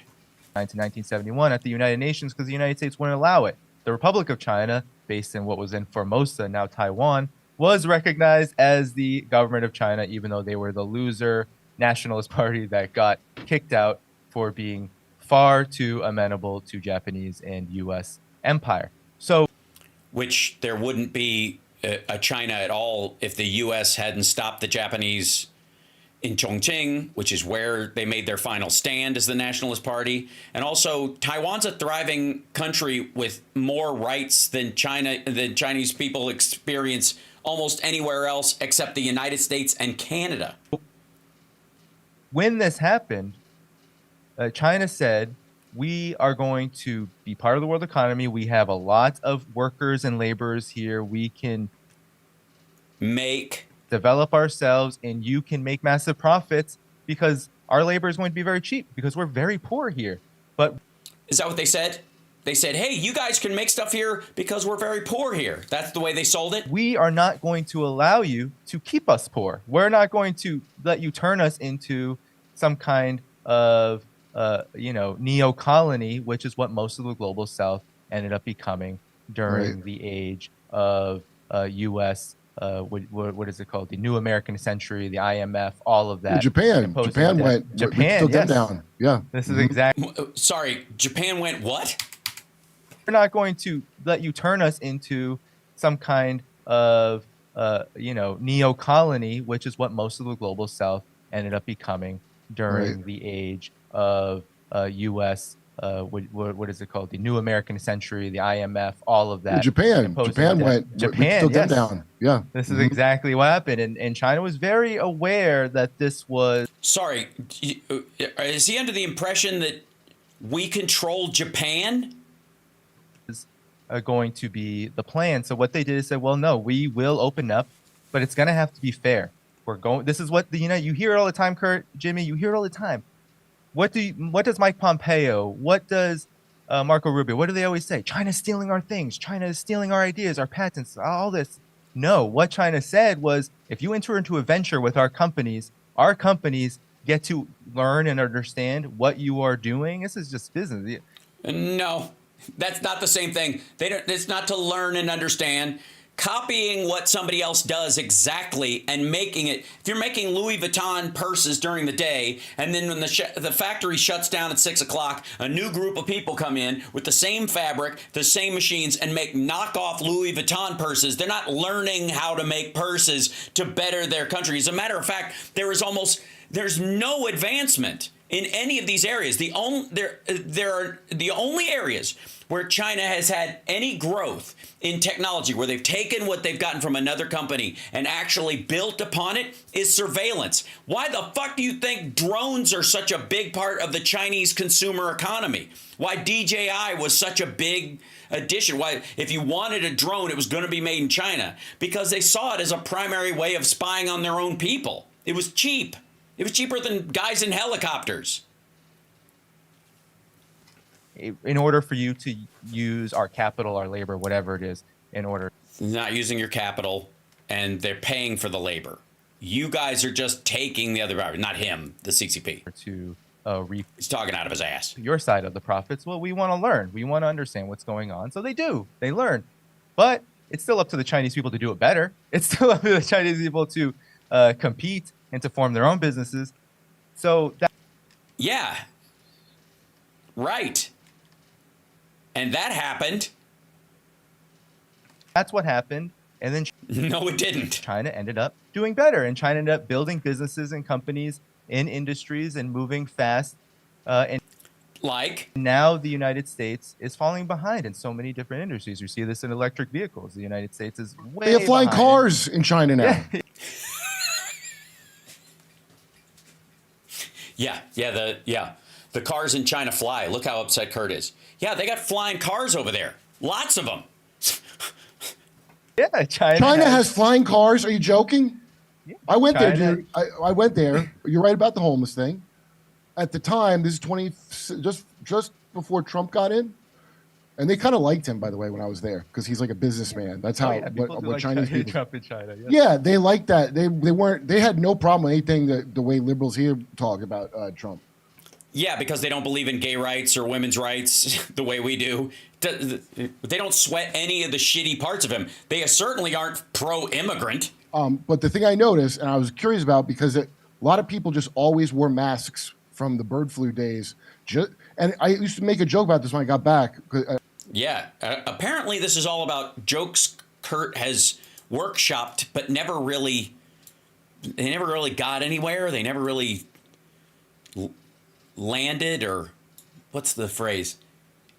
Speaker 12: To 1971 at the United Nations because the United States wouldn't allow it. The Republic of China, based in what was in Formosa, now Taiwan, was recognized as the government of China, even though they were the loser nationalist party that got kicked out for being far too amenable to Japanese and U.S. empire. So,
Speaker 1: which there wouldn't be a China at all if the U.S. hadn't stopped the Japanese in Chongqing, which is where they made their final stand as the Nationalist Party. And also, Taiwan's a thriving country with more rights than Chinese people experience almost anywhere else except the United States and Canada.
Speaker 12: When this happened, China said, we are going to be part of the world economy. We have a lot of workers and laborers here. We can develop ourselves and you can make massive profits because our labor is going to be very cheap because we're very poor here. But
Speaker 1: is that what they said? They said, hey, you guys can make stuff here because we're very poor here. That's the way they sold it.
Speaker 12: We are not going to allow you to keep us poor. We're not going to let you turn us into some kind of, neo-colony, which is what most of the global South ended up becoming during the age of U.S. What is it called? The New American Century, the IMF, all of that.
Speaker 11: Japan went
Speaker 12: yes.
Speaker 11: down. Yeah.
Speaker 12: This is exactly.
Speaker 1: Sorry, Japan went what?
Speaker 12: We're not going to let you turn us into some kind of, neo-colony, which is what most of the global South ended up becoming during the age of U.S. What is it called? The New American Century, the IMF, all of that.
Speaker 11: Japan went down. Yeah.
Speaker 12: This is exactly what happened. And China was very aware that this was.
Speaker 1: Sorry, is he under the impression that we control Japan?
Speaker 12: Going to be the plan. So what they did is say, well, no, we will open up, but it's going to have to be fair. This is what you hear it all the time, Kurt, Jimmy, you hear it all the time. What does Mike Pompeo, what does Marco Rubio, what do they always say? China's stealing our things. China is stealing our ideas, our patents, all this. No, what China said was, if you enter into a venture with our companies, our companies get to learn and understand what you are doing. This is just business.
Speaker 1: No, that's not the same thing. It's not to learn and understand. Copying what somebody else does exactly and making it. If you're making Louis Vuitton purses during the day, and then when the factory shuts down at 6 o'clock, a new group of people come in with the same fabric, the same machines, and make knockoff Louis Vuitton purses, they're not learning how to make purses to better their country. As a matter of fact, there's no advancement in any of these areas. There are the only areas where China has had any growth in technology, where they've taken what they've gotten from another company and actually built upon it, is surveillance. Why the fuck do you think drones are such a big part of the Chinese consumer economy? Why DJI was such a big addition? Why, if you wanted a drone, it was going to be made in China? Because they saw it as a primary way of spying on their own people. It was cheap. It was cheaper than guys in helicopters.
Speaker 12: In order for you to use our capital, our labor, whatever it is, in order.
Speaker 1: Not using your capital, and they're paying for the labor. You guys are just taking the other driver, not him, the CCP.
Speaker 12: To
Speaker 1: he's talking out of his ass.
Speaker 12: Your side of the profits. Well, we want to learn. We want to understand what's going on. So they do. They learn. But it's still up to the Chinese people to do it better. It's still up to the Chinese people to compete and to form their own businesses. So that.
Speaker 1: Yeah. Right. And that happened.
Speaker 12: That's what happened. And then
Speaker 1: no, it didn't.
Speaker 12: China ended up doing better, and China ended up building businesses and companies in industries and moving fast. And
Speaker 1: like
Speaker 12: now the United States is falling behind in so many different industries. You see this in electric vehicles. The United States is way
Speaker 11: They have flying
Speaker 12: behind.
Speaker 11: cars in China now.
Speaker 1: Yeah. The cars in China fly. Look how upset Kurt is. Yeah, they got flying cars over there. Lots of them.
Speaker 12: Yeah,
Speaker 11: China has flying cars. Are you joking?
Speaker 12: Yeah,
Speaker 11: I went
Speaker 12: China.
Speaker 11: there, dude. I went there. You're right about the homeless thing. At the time, this is just before Trump got in, and they kind of liked him, by the way, when I was there, because he's like a businessman. That's how what Chinese people.
Speaker 12: Trump in China.
Speaker 11: Yeah, they liked that. They had no problem with anything the way liberals here talk about Trump.
Speaker 1: Yeah, because they don't believe in gay rights or women's rights the way we do. They don't sweat any of the shitty parts of him. They certainly aren't pro-immigrant.
Speaker 11: But the thing I noticed, and I was curious about, because a lot of people just always wore masks from the bird flu days. And I used to make a joke about this when I got back.
Speaker 1: Apparently this is all about jokes Kurt has workshopped, but they never really got anywhere. They never really landed, or what's the phrase?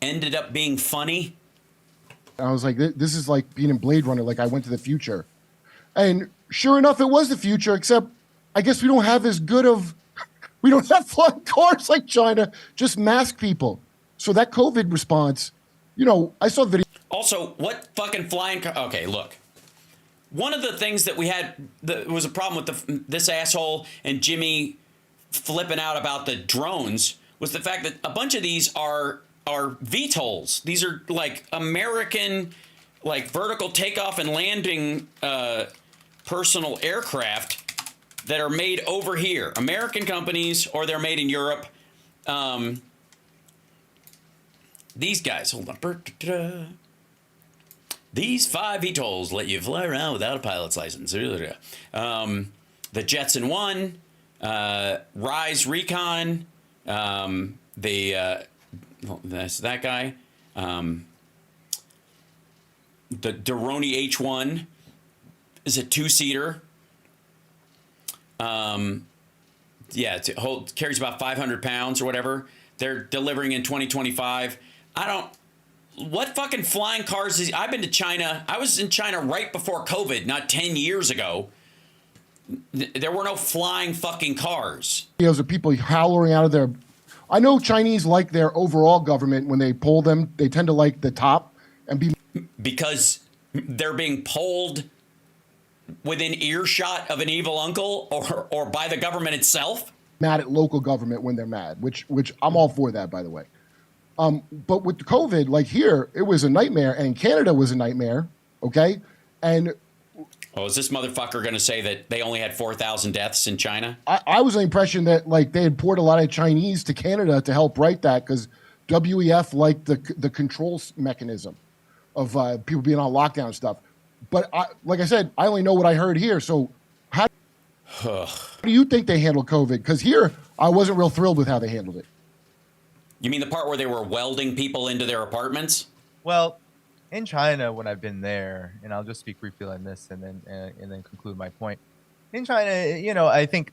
Speaker 1: Ended up being funny.
Speaker 11: I was like, this is like being in Blade Runner, like I went to the future. And sure enough, it was the future, except I guess we don't have flying cars like China, just mask people. So that COVID response, I saw video.
Speaker 1: Also, what fucking flying car? Okay, look. One of the things that we had was a problem with this asshole and Jimmy flipping out about the drones was the fact that a bunch of these are VTOLs. These are like American, like vertical takeoff and landing personal aircraft that are made over here. American companies, or they're made in Europe. These guys, hold on. These 5 VTOLs let you fly around without a pilot's license. The Jetson 1, Rise Recon, that's that guy. The Doroni H1 is a 2-seater. Carries about 500 pounds or whatever. They're delivering in 2025. What fucking flying cars I've been to China. I was in China right before COVID, not 10 years ago. There were no flying fucking cars.
Speaker 11: Videos of people howling out of their. I know Chinese like their overall government. When they poll them, they tend to like the top and be.
Speaker 1: Because they're being polled within earshot of an evil uncle or by the government itself.
Speaker 11: Mad at local government when they're mad, which I'm all for that, by the way. But with the COVID, like here, it was a nightmare, and Canada was a nightmare. Okay, and
Speaker 1: Oh, is this motherfucker going to say that they only had 4,000 deaths in China?
Speaker 11: I was the impression that like they had poured a lot of Chinese to Canada to help write that because WEF liked the control mechanism of people being on lockdown and stuff. But like I said, I only know what I heard here. So how do you think they handled COVID? Because here, I wasn't real thrilled with how they handled it.
Speaker 1: You mean the part where they were welding people into their apartments?
Speaker 12: Well, in China, when I've been there, and I'll just speak briefly on this and then conclude my point. In China, you know, I think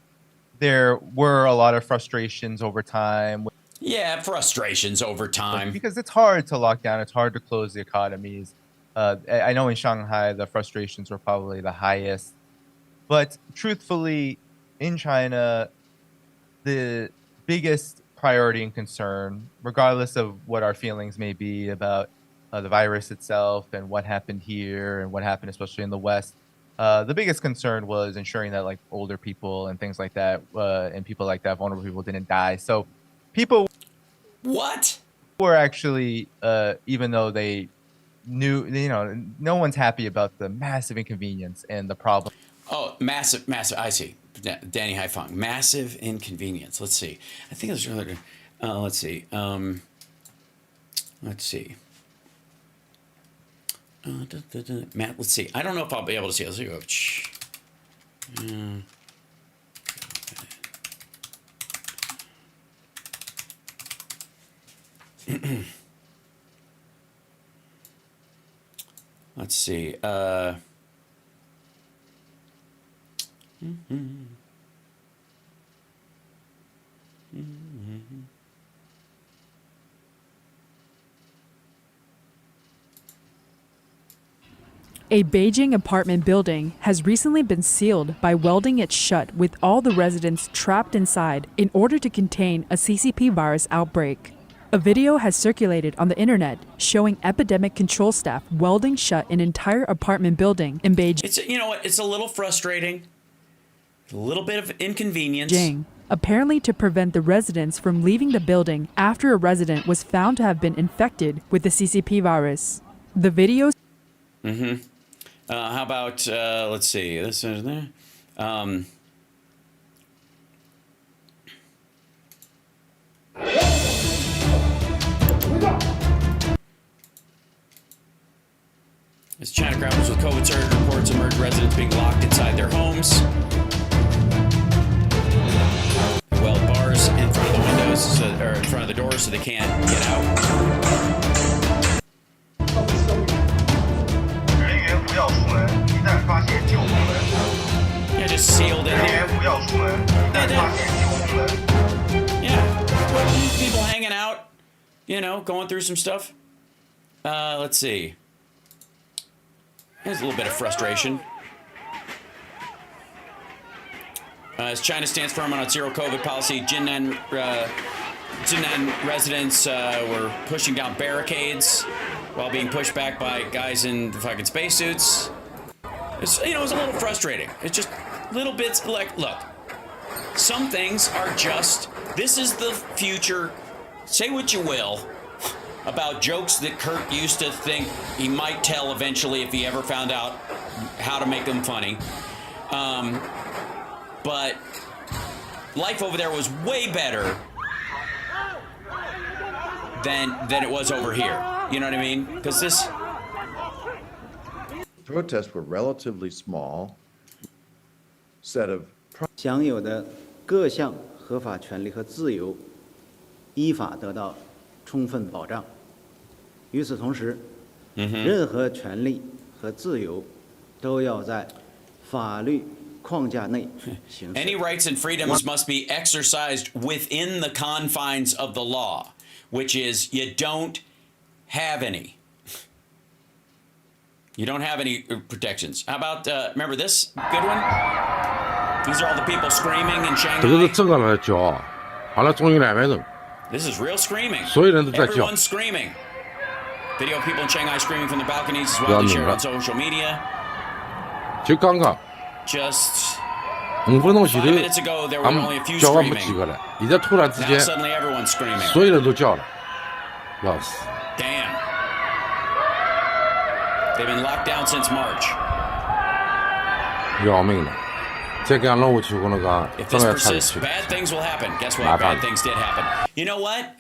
Speaker 12: there were a lot of frustrations over time.
Speaker 1: Yeah, frustrations over time.
Speaker 12: Because it's hard to lock down. It's hard to close the economies. I know in Shanghai, the frustrations were probably the highest. But truthfully, in China, the biggest priority and concern, regardless of what our feelings may be about the virus itself and what happened here and what happened especially in the West, the biggest concern was ensuring that like older people and things like that and people like that, vulnerable people, didn't die. So people were actually, even though they knew, you know, no one's happy about the massive inconvenience and the problem.
Speaker 1: Oh, massive. I see. Danny Haifong, massive inconvenience. Let's see. I think it was really. Let's see. Let's see. Matt, let's see. I don't know if I'll be able to see. Let's go. Let's see.
Speaker 13: A Beijing apartment building has recently been sealed by welding it shut with all the residents trapped inside in order to contain a CCP virus outbreak. A video has circulated on the internet showing epidemic control staff welding shut an entire apartment building in Beijing.
Speaker 1: It's, you know what? It's a little frustrating. A little bit of inconvenience.
Speaker 13: Apparently to prevent the residents from leaving the building after a resident was found to have been infected with the CCP virus. The videos.
Speaker 1: How about, let's see, this is there. As China grapples with COVID surge, reports emerge residents being locked inside their homes. They weld bars in front of the windows, or in front of the doors, so they can't get out. Yeah, just sealed in there. Yeah, people hanging out, you know, going through some stuff. Let's see. There's a little bit of frustration. As China stands firm on its zero COVID policy, Jinnan residents were pushing down barricades while being pushed back by guys in fucking spacesuits. It's, you know, it's a little frustrating. It's just little bits like, look, some things are just, this is the future. Say what you will about jokes that Kurt used to think he might tell eventually if he ever found out how to make them funny. But life over there was way better than it was over here. You know what I mean? Because this
Speaker 14: protests were relatively small set of
Speaker 15: 享有的各项合法权利和自由依法得到充分保障。与此同时，任何权利和自由都要在法律框架内行使。
Speaker 1: Any rights and freedoms must be exercised within the confines of the law, which is you don't have any. You don't have any protections. How about, remember this good one? These are all the people screaming in Shanghai. This is real screaming. Everyone's screaming. Video of people in Shanghai screaming from the balconies as well. They shared on social media. Just 5 minutes ago, there were only a few screaming. Now suddenly everyone's screaming. Damn. They've been locked down since March.
Speaker 16: 要命的。再这样弄下去，我那个
Speaker 1: If
Speaker 16: 真
Speaker 1: this
Speaker 16: 的要差点
Speaker 1: persists,
Speaker 16: 去。
Speaker 1: bad things will happen. Guess what?
Speaker 16: Bad
Speaker 1: Bad
Speaker 16: things.
Speaker 1: things did happen. You know what?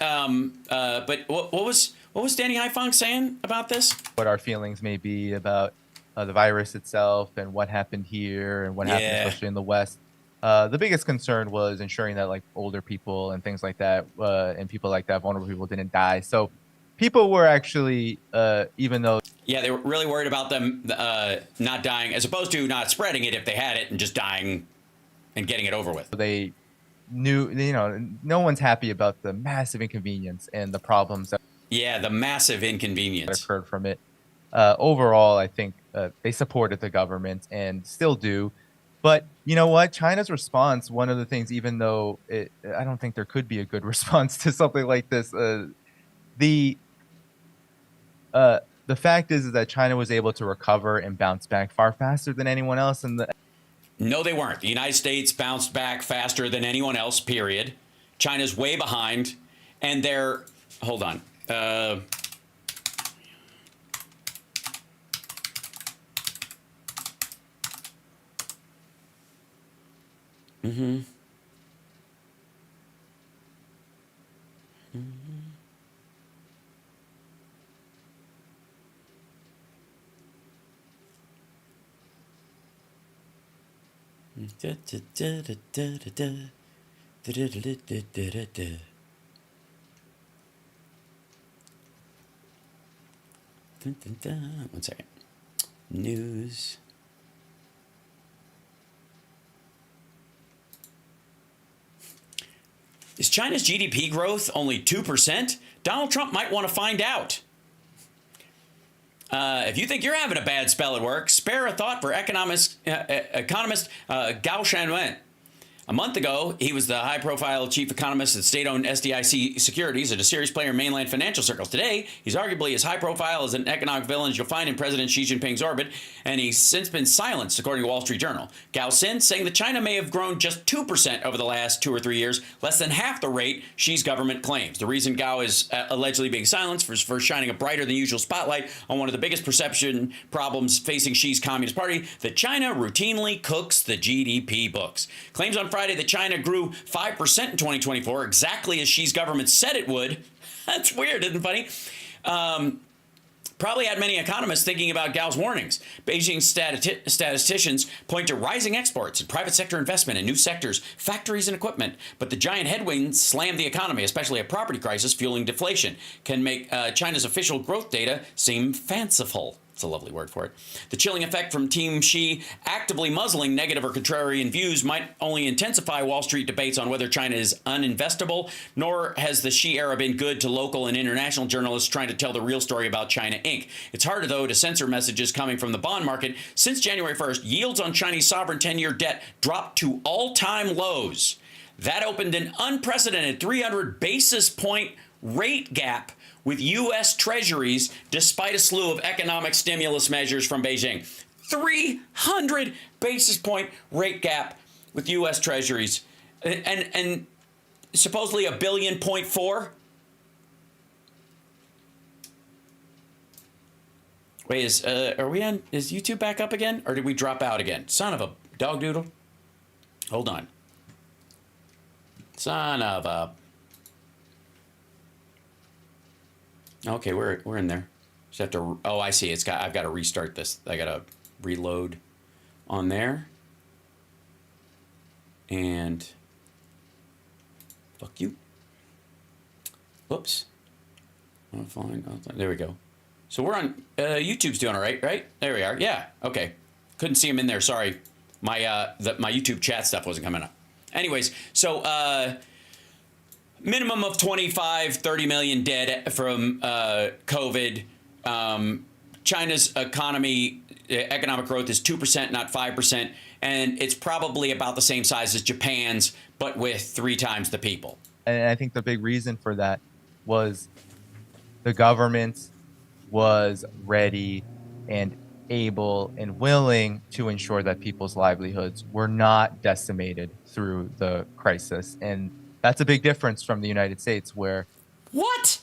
Speaker 1: But what was Danny Haifong saying about this?
Speaker 12: What our feelings may be about the virus itself and what happened here and what happened, especially in the West. The biggest concern was ensuring that like older people and things like that, and people like that, vulnerable people, didn't die. So people were actually, even though.
Speaker 1: Yeah, they were really worried about them not dying, as opposed to not spreading it if they had it and just dying and getting it over with.
Speaker 12: They knew, no one's happy about the massive inconvenience and the problems that.
Speaker 1: Yeah, the massive inconvenience
Speaker 12: that occurred from it. Overall, I think they supported the government and still do. But you know what? China's response, one of the things, even though I don't think there could be a good response to something like this, the fact is that China was able to recover and bounce back far faster than anyone else.
Speaker 1: No, they weren't. The United States bounced back faster than anyone else, period. China's way behind. And they're... Hold on. Mm-hmm. One second. News. Is China's GDP growth only 2%? Donald Trump might want to find out. If you think you're having a bad spell at work, spare a thought for economist Gao Shanwen. A month ago, he was the high-profile chief economist at state-owned SDIC Securities and a serious player in mainland financial circles. Today, he's arguably as high-profile as an economic villain as you'll find in President Xi Jinping's orbit, and he's since been silenced, according to Wall Street Journal. Gao Xin saying that China may have grown just 2% over the last 2 or 3 years, less than half the rate Xi's government claims. The reason Gao is allegedly being silenced was for shining a brighter-than-usual spotlight on one of the biggest perception problems facing Xi's Communist Party, that China routinely cooks the GDP books. Claims on Friday that China grew 5% in 2024, exactly as Xi's government said it would. That's weird, isn't it funny? Probably had many economists thinking about Gao's warnings. Beijing statisticians point to rising exports and private sector investment in new sectors, factories and equipment. But the giant headwinds slam the economy, especially a property crisis fueling deflation, can make China's official growth data seem fanciful. It's a lovely word for it. The chilling effect from Team Xi actively muzzling negative or contrarian views might only intensify Wall Street debates on whether China is uninvestable, nor has the Xi era been good to local and international journalists trying to tell the real story about China Inc. It's harder, though, to censor messages coming from the bond market. Since January 1st, yields on Chinese sovereign 10-year debt dropped to all-time lows. That opened an unprecedented 300 basis point rate gap with U.S. treasuries, despite a slew of economic stimulus measures from Beijing. 300 basis point rate gap with U.S. treasuries. And supposedly $1.4 billion. Wait, is YouTube back up again? Or did we drop out again? Son of a dog doodle. Hold on. Son of a... Okay, we're in there. Just have to. Oh, I see. I've got to restart this. I got to reload on there. And fuck you. Whoops. Oh, fine. There we go. So we're on. YouTube's doing all right, right? There we are. Yeah. Okay. Couldn't see him in there. Sorry. My my YouTube chat stuff wasn't coming up. Anyways, so. Minimum of 30 million dead from COVID. China's economic growth is 2%, not 5%. And it's probably about the same size as Japan's, but with 3 times the people.
Speaker 12: And I think the big reason for that was the government was ready and able and willing to ensure that people's livelihoods were not decimated through the crisis. And that's a big difference from the United States, where
Speaker 1: what?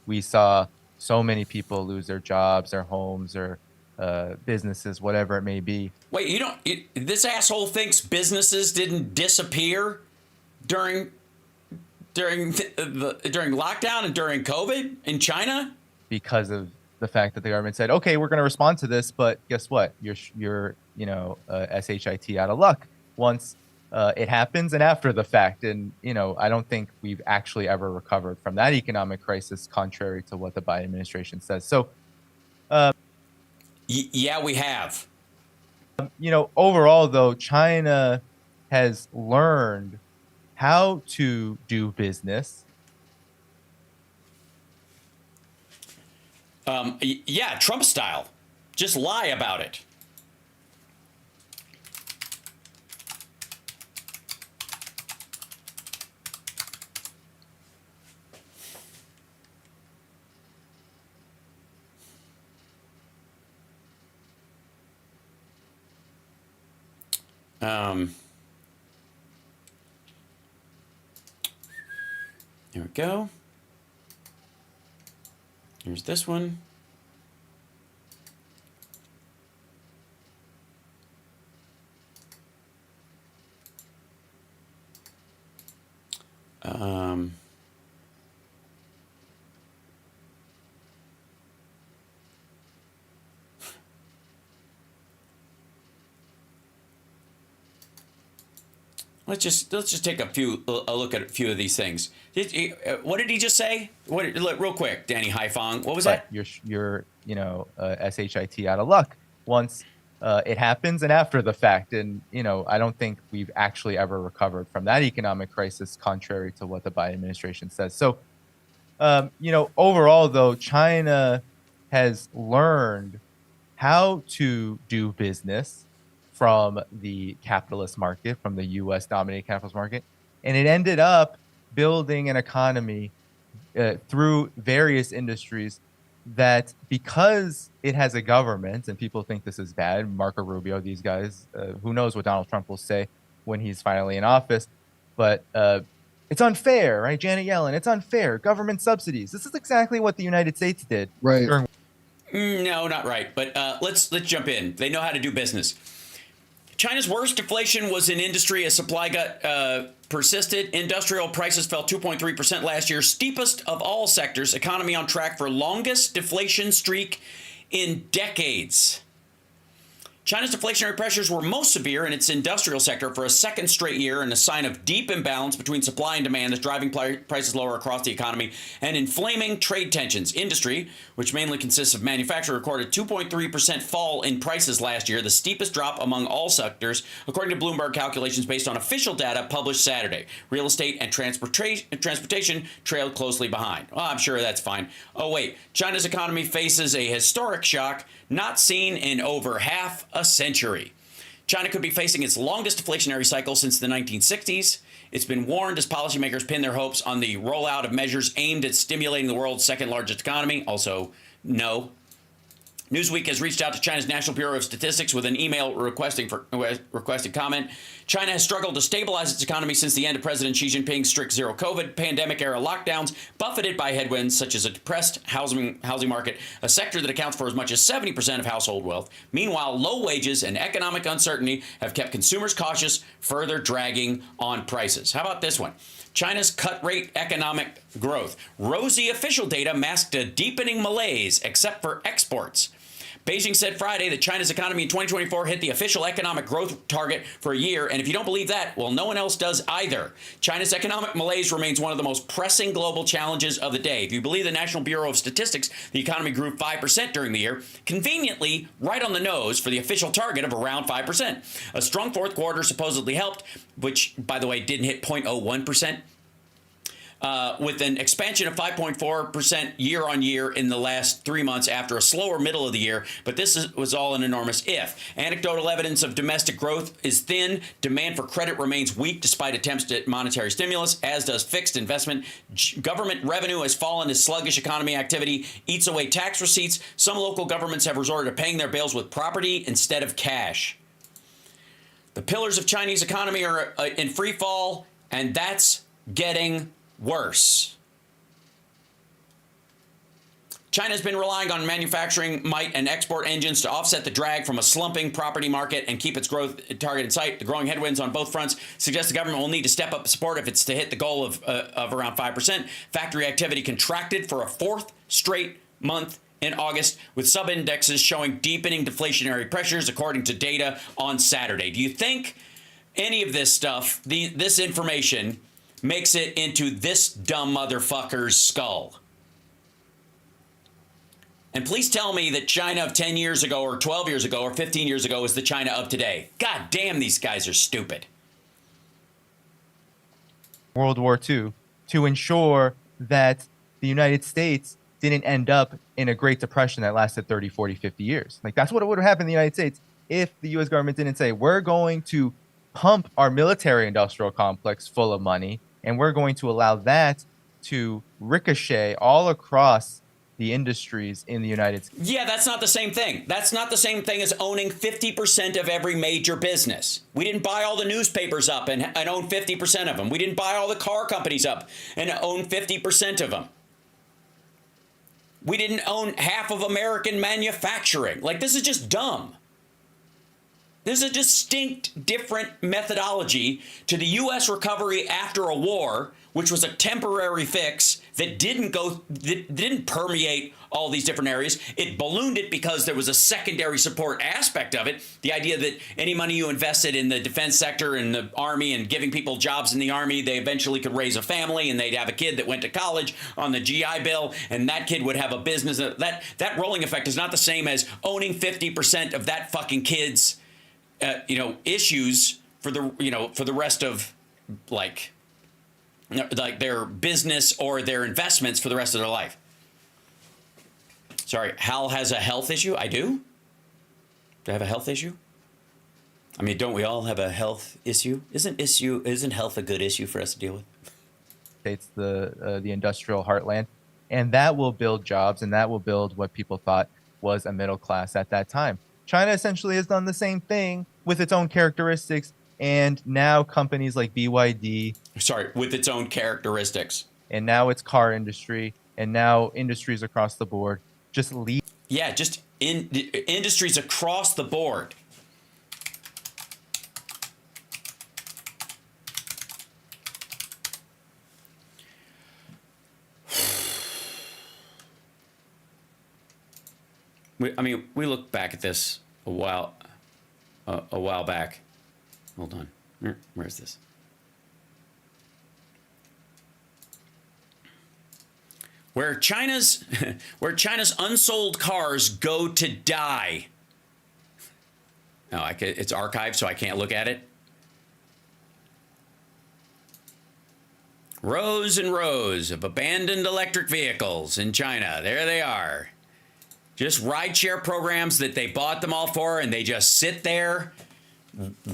Speaker 12: We saw so many people lose their jobs, their homes, or businesses, whatever it may be.
Speaker 1: Wait, this asshole thinks businesses didn't disappear during lockdown and during COVID in China?
Speaker 12: Because of the fact that the government said, okay, we're going to respond to this, but guess what? You're SHIT out of luck once it happens and after the fact. And, I don't think we've actually ever recovered from that economic crisis, contrary to what the Biden administration says. So,
Speaker 1: yeah, we have.
Speaker 12: Overall, though, China has learned how to do business.
Speaker 1: Yeah, Trump style. Just lie about it. Here we go. Here's this one. Let's just take a look at a few of these things. What did he just say? Real quick, Danny Haifong. What was that?
Speaker 12: You're SHIT out of luck once it happens and after the fact. And I don't think we've actually ever recovered from that economic crisis, contrary to what the Biden administration says. So, overall, though, China has learned how to do business from the capitalist market, from the U.S.-dominated capitalist market, and it ended up building an economy through various industries that, because it has a government, and people think this is bad, Marco Rubio, these guys, who knows what Donald Trump will say when he's finally in office, but it's unfair, right? Janet Yellen, it's unfair. Government subsidies. This is exactly what the United States did.
Speaker 11: Right.
Speaker 1: No, not right. But let's jump in. They know how to do business. China's worst deflation was in industry as supply gut persisted. Industrial prices fell 2.3% last year, steepest of all sectors. Economy on track for longest deflation streak in decades. China's deflationary pressures were most severe in its industrial sector for a second straight year, and a sign of deep imbalance between supply and demand is driving prices lower across the economy and inflaming trade tensions. Industry, which mainly consists of manufacturing, recorded 2.3% fall in prices last year, the steepest drop among all sectors, according to Bloomberg calculations based on official data published Saturday. Real estate and transportation trailed closely behind. Well, I'm sure that's fine. Oh, wait. China's economy faces a historic shock not seen in over half a century. China could be facing its longest deflationary cycle since the 1960s. It's been warned as policymakers pin their hopes on the rollout of measures aimed at stimulating the world's second largest economy. Also, no. Newsweek has reached out to China's National Bureau of Statistics with an email requested comment. China has struggled to stabilize its economy since the end of President Xi Jinping's strict zero-COVID pandemic-era lockdowns, buffeted by headwinds such as a depressed housing market, a sector that accounts for as much as 70% of household wealth. Meanwhile, low wages and economic uncertainty have kept consumers cautious, further dragging on prices. How about this one? China's cut-rate economic growth. Rosy official data masked a deepening malaise, except for exports. Beijing said Friday that China's economy in 2024 hit the official economic growth target for a year, and if you don't believe that, well, no one else does either. China's economic malaise remains one of the most pressing global challenges of the day. If you believe the National Bureau of Statistics, the economy grew 5% during the year, conveniently right on the nose for the official target of around 5%. A strong fourth quarter supposedly helped, which, by the way, didn't hit 0.01%. With an expansion of 5.4% year on year in the last 3 months after a slower middle of the year. But this was all an enormous if. Anecdotal evidence of domestic growth is thin. Demand for credit remains weak despite attempts at monetary stimulus, as does fixed investment. Government revenue has fallen as sluggish economy activity eats away tax receipts. Some local governments have resorted to paying their bills with property instead of cash. The pillars of Chinese economy are in free fall, and that's getting worse. China's been relying on manufacturing might and export engines to offset the drag from a slumping property market and keep its growth target in sight. The growing headwinds on both fronts suggest the government will need to step up support if it's to hit the goal of around 5%. Factory activity contracted for a fourth straight month in August, with sub-indexes showing deepening deflationary pressures, according to data on Saturday. Do you think any of this stuff, this information, makes it into this dumb motherfucker's skull? And please tell me that China of 10 years ago or 12 years ago or 15 years ago is the China of today. God damn, these guys are stupid.
Speaker 12: World War II to ensure that the United States didn't end up in a Great Depression that lasted 30, 40, 50 years. Like, that's what would have happened in the United States if the U.S. government didn't say, we're going to pump our military industrial complex full of money, and we're going to allow that to ricochet all across the industries in the United States.
Speaker 1: Yeah, that's not the same thing. That's not the same thing as owning 50% of every major business. We didn't buy all the newspapers up and own 50% of them. We didn't buy all the car companies up and own 50% of them. We didn't own half of American manufacturing. Like, this is just dumb. There's a distinct different methodology to the U.S. recovery after a war, which was a temporary fix that didn't permeate all these different areas. It ballooned it because there was a secondary support aspect of it. The idea that any money you invested in the defense sector and the army and giving people jobs in the army, they eventually could raise a family and they'd have a kid that went to college on the GI Bill, and that kid would have a business. That rolling effect is not the same as owning 50% of that fucking kid's issues for the rest of like their business or their investments for the rest of their life. Sorry, HAL has a health issue? I do? Do I have a health issue? I mean, don't we all have a health issue? Isn't health a good issue for us to deal with?
Speaker 12: It's the industrial heartland, and that will build jobs, and that will build what people thought was a middle class at that time. China essentially has done the same thing with its own characteristics, and now companies like BYD...
Speaker 1: Sorry, with its own characteristics.
Speaker 12: And now its car industry, and now industries across the board just lead...
Speaker 1: Yeah, just industries across the board. We looked back at this a while back. Hold on. Where's this? Where China's unsold cars go to die. No, it's archived, so I can't look at it. Rows and rows of abandoned electric vehicles in China. There they are. Just rideshare programs that they bought them all for, and they just sit there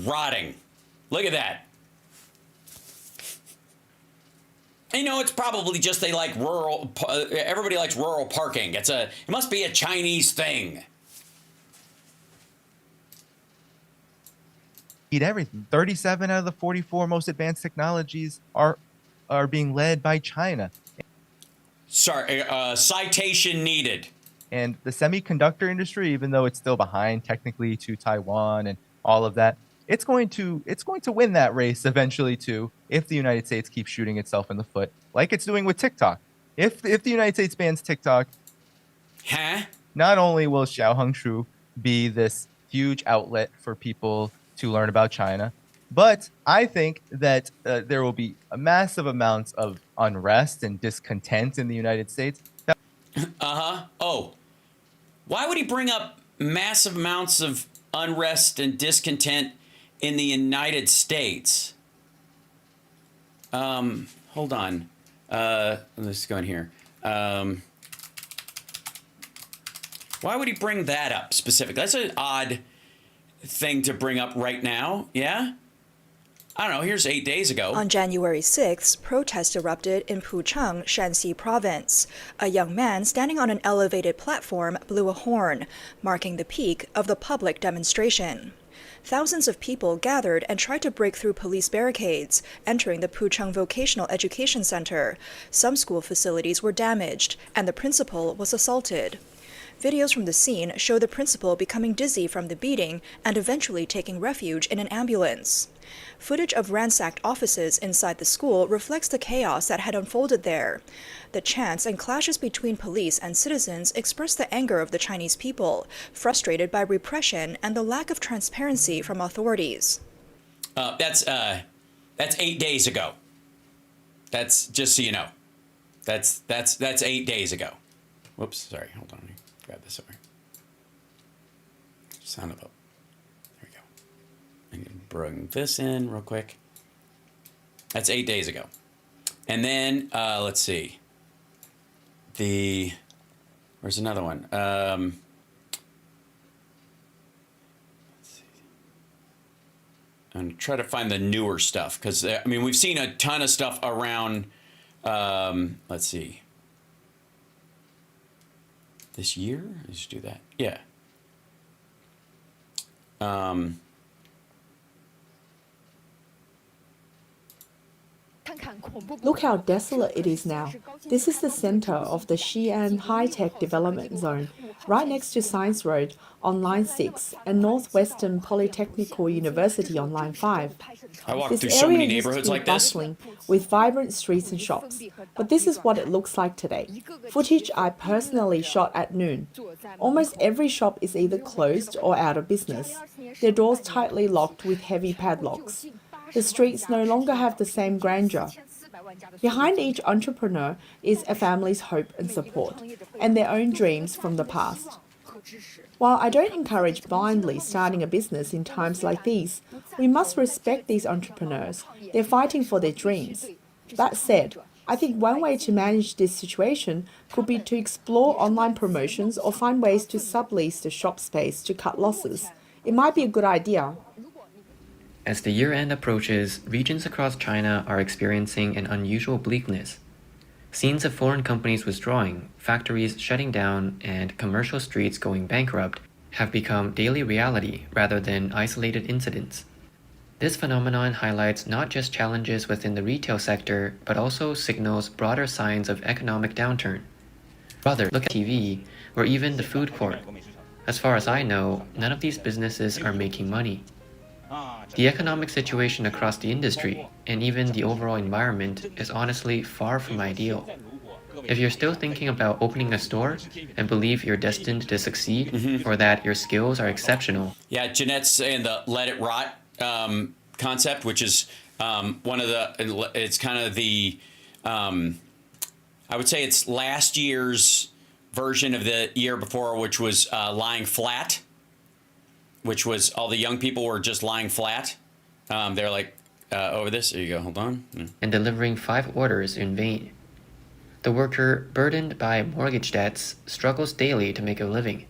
Speaker 1: rotting. Look at that. It's probably just they like rural. Everybody likes rural parking. It must be a Chinese thing.
Speaker 12: Eat everything. 37 out of the 44 most advanced technologies are being led by China.
Speaker 1: Sorry, citation needed.
Speaker 12: And the semiconductor industry, even though it's still behind technically to Taiwan and all of that, it's going to win that race eventually too, if the United States keeps shooting itself in the foot like it's doing with TikTok. If the United States bans TikTok, not only will Xiaohongshu be this huge outlet for people to learn about China, but I think that there will be a massive amounts of unrest and discontent in the United States.
Speaker 1: Oh. Why would he bring up massive amounts of unrest and discontent in the United States? Hold on. Let's go in here. Why would he bring that up specifically? That's an odd thing to bring up right now. Yeah? I don't know, here's 8 days ago.
Speaker 17: On January 6th, protests erupted in Pucheng, Shanxi province. A young man standing on an elevated platform blew a horn, marking the peak of the public demonstration. thousands of people gathered and tried to break through police barricades, entering the Pucheng Vocational Education Center. Some school facilities were damaged, and the principal was assaulted. Videos from the scene show the principal becoming dizzy from the beating and eventually taking refuge in an ambulance. Footage of ransacked offices inside the school reflects the chaos that had unfolded there. The chants and clashes between police and citizens express the anger of the Chinese people, frustrated by repression and the lack of transparency from authorities.
Speaker 1: That's 8 days ago. That's just so you know. That's 8 days ago. Whoops, sorry, hold on. Let me grab this over. Sound of a. There we go. I'm gonna bring this in real quick. That's 8 days ago. And then let's see. Where's another one? Let's see. I'm gonna try to find the newer stuff because I mean we've seen a ton of stuff around. Let's see. This year? Let's do that. Yeah.
Speaker 18: Look how desolate it is now. This is the center of the Xi'an High-Tech Development Zone, right next to Science Road on Line 6 and Northwestern Polytechnical University on Line 5.
Speaker 1: I walked through so many neighborhoods like this.
Speaker 18: Bustling, with vibrant streets and shops. But this is what it looks like today. Footage I personally shot at noon. Almost every shop is either closed or out of business, their doors tightly locked with heavy padlocks. The streets no longer have the same grandeur. Behind each entrepreneur is a family's hope and support, and their own dreams from the past. While I don't encourage blindly starting a business in times like these, we must respect these entrepreneurs. They're fighting for their dreams. That said, I think one way to manage this situation could be to explore online promotions or find ways to sublease the shop space to cut losses. It might be a good idea.
Speaker 19: As the year-end approaches, regions across China are experiencing an unusual bleakness. Scenes of foreign companies withdrawing, factories shutting down, and commercial streets going bankrupt have become daily reality rather than isolated incidents. This phenomenon highlights not just challenges within the retail sector, but also signals broader signs of economic downturn. Rather, look at TV, or even the food court. As far as I know, none of these businesses are making money. The economic situation across the industry, and even the overall environment, is honestly far from ideal. If you're still thinking about opening a store and believe you're destined to succeed, or that your skills are exceptional.
Speaker 1: Yeah, Jeanette's saying the let it rot concept, which is one of the, it's kind of the, I would say it's last year's version of the year before, which was lying flat. Which was all the young people were just lying flat. They're like, over this. There you go. Hold on.
Speaker 19: And delivering 5 orders in vain. The worker, burdened by mortgage debts, struggles daily to make a living.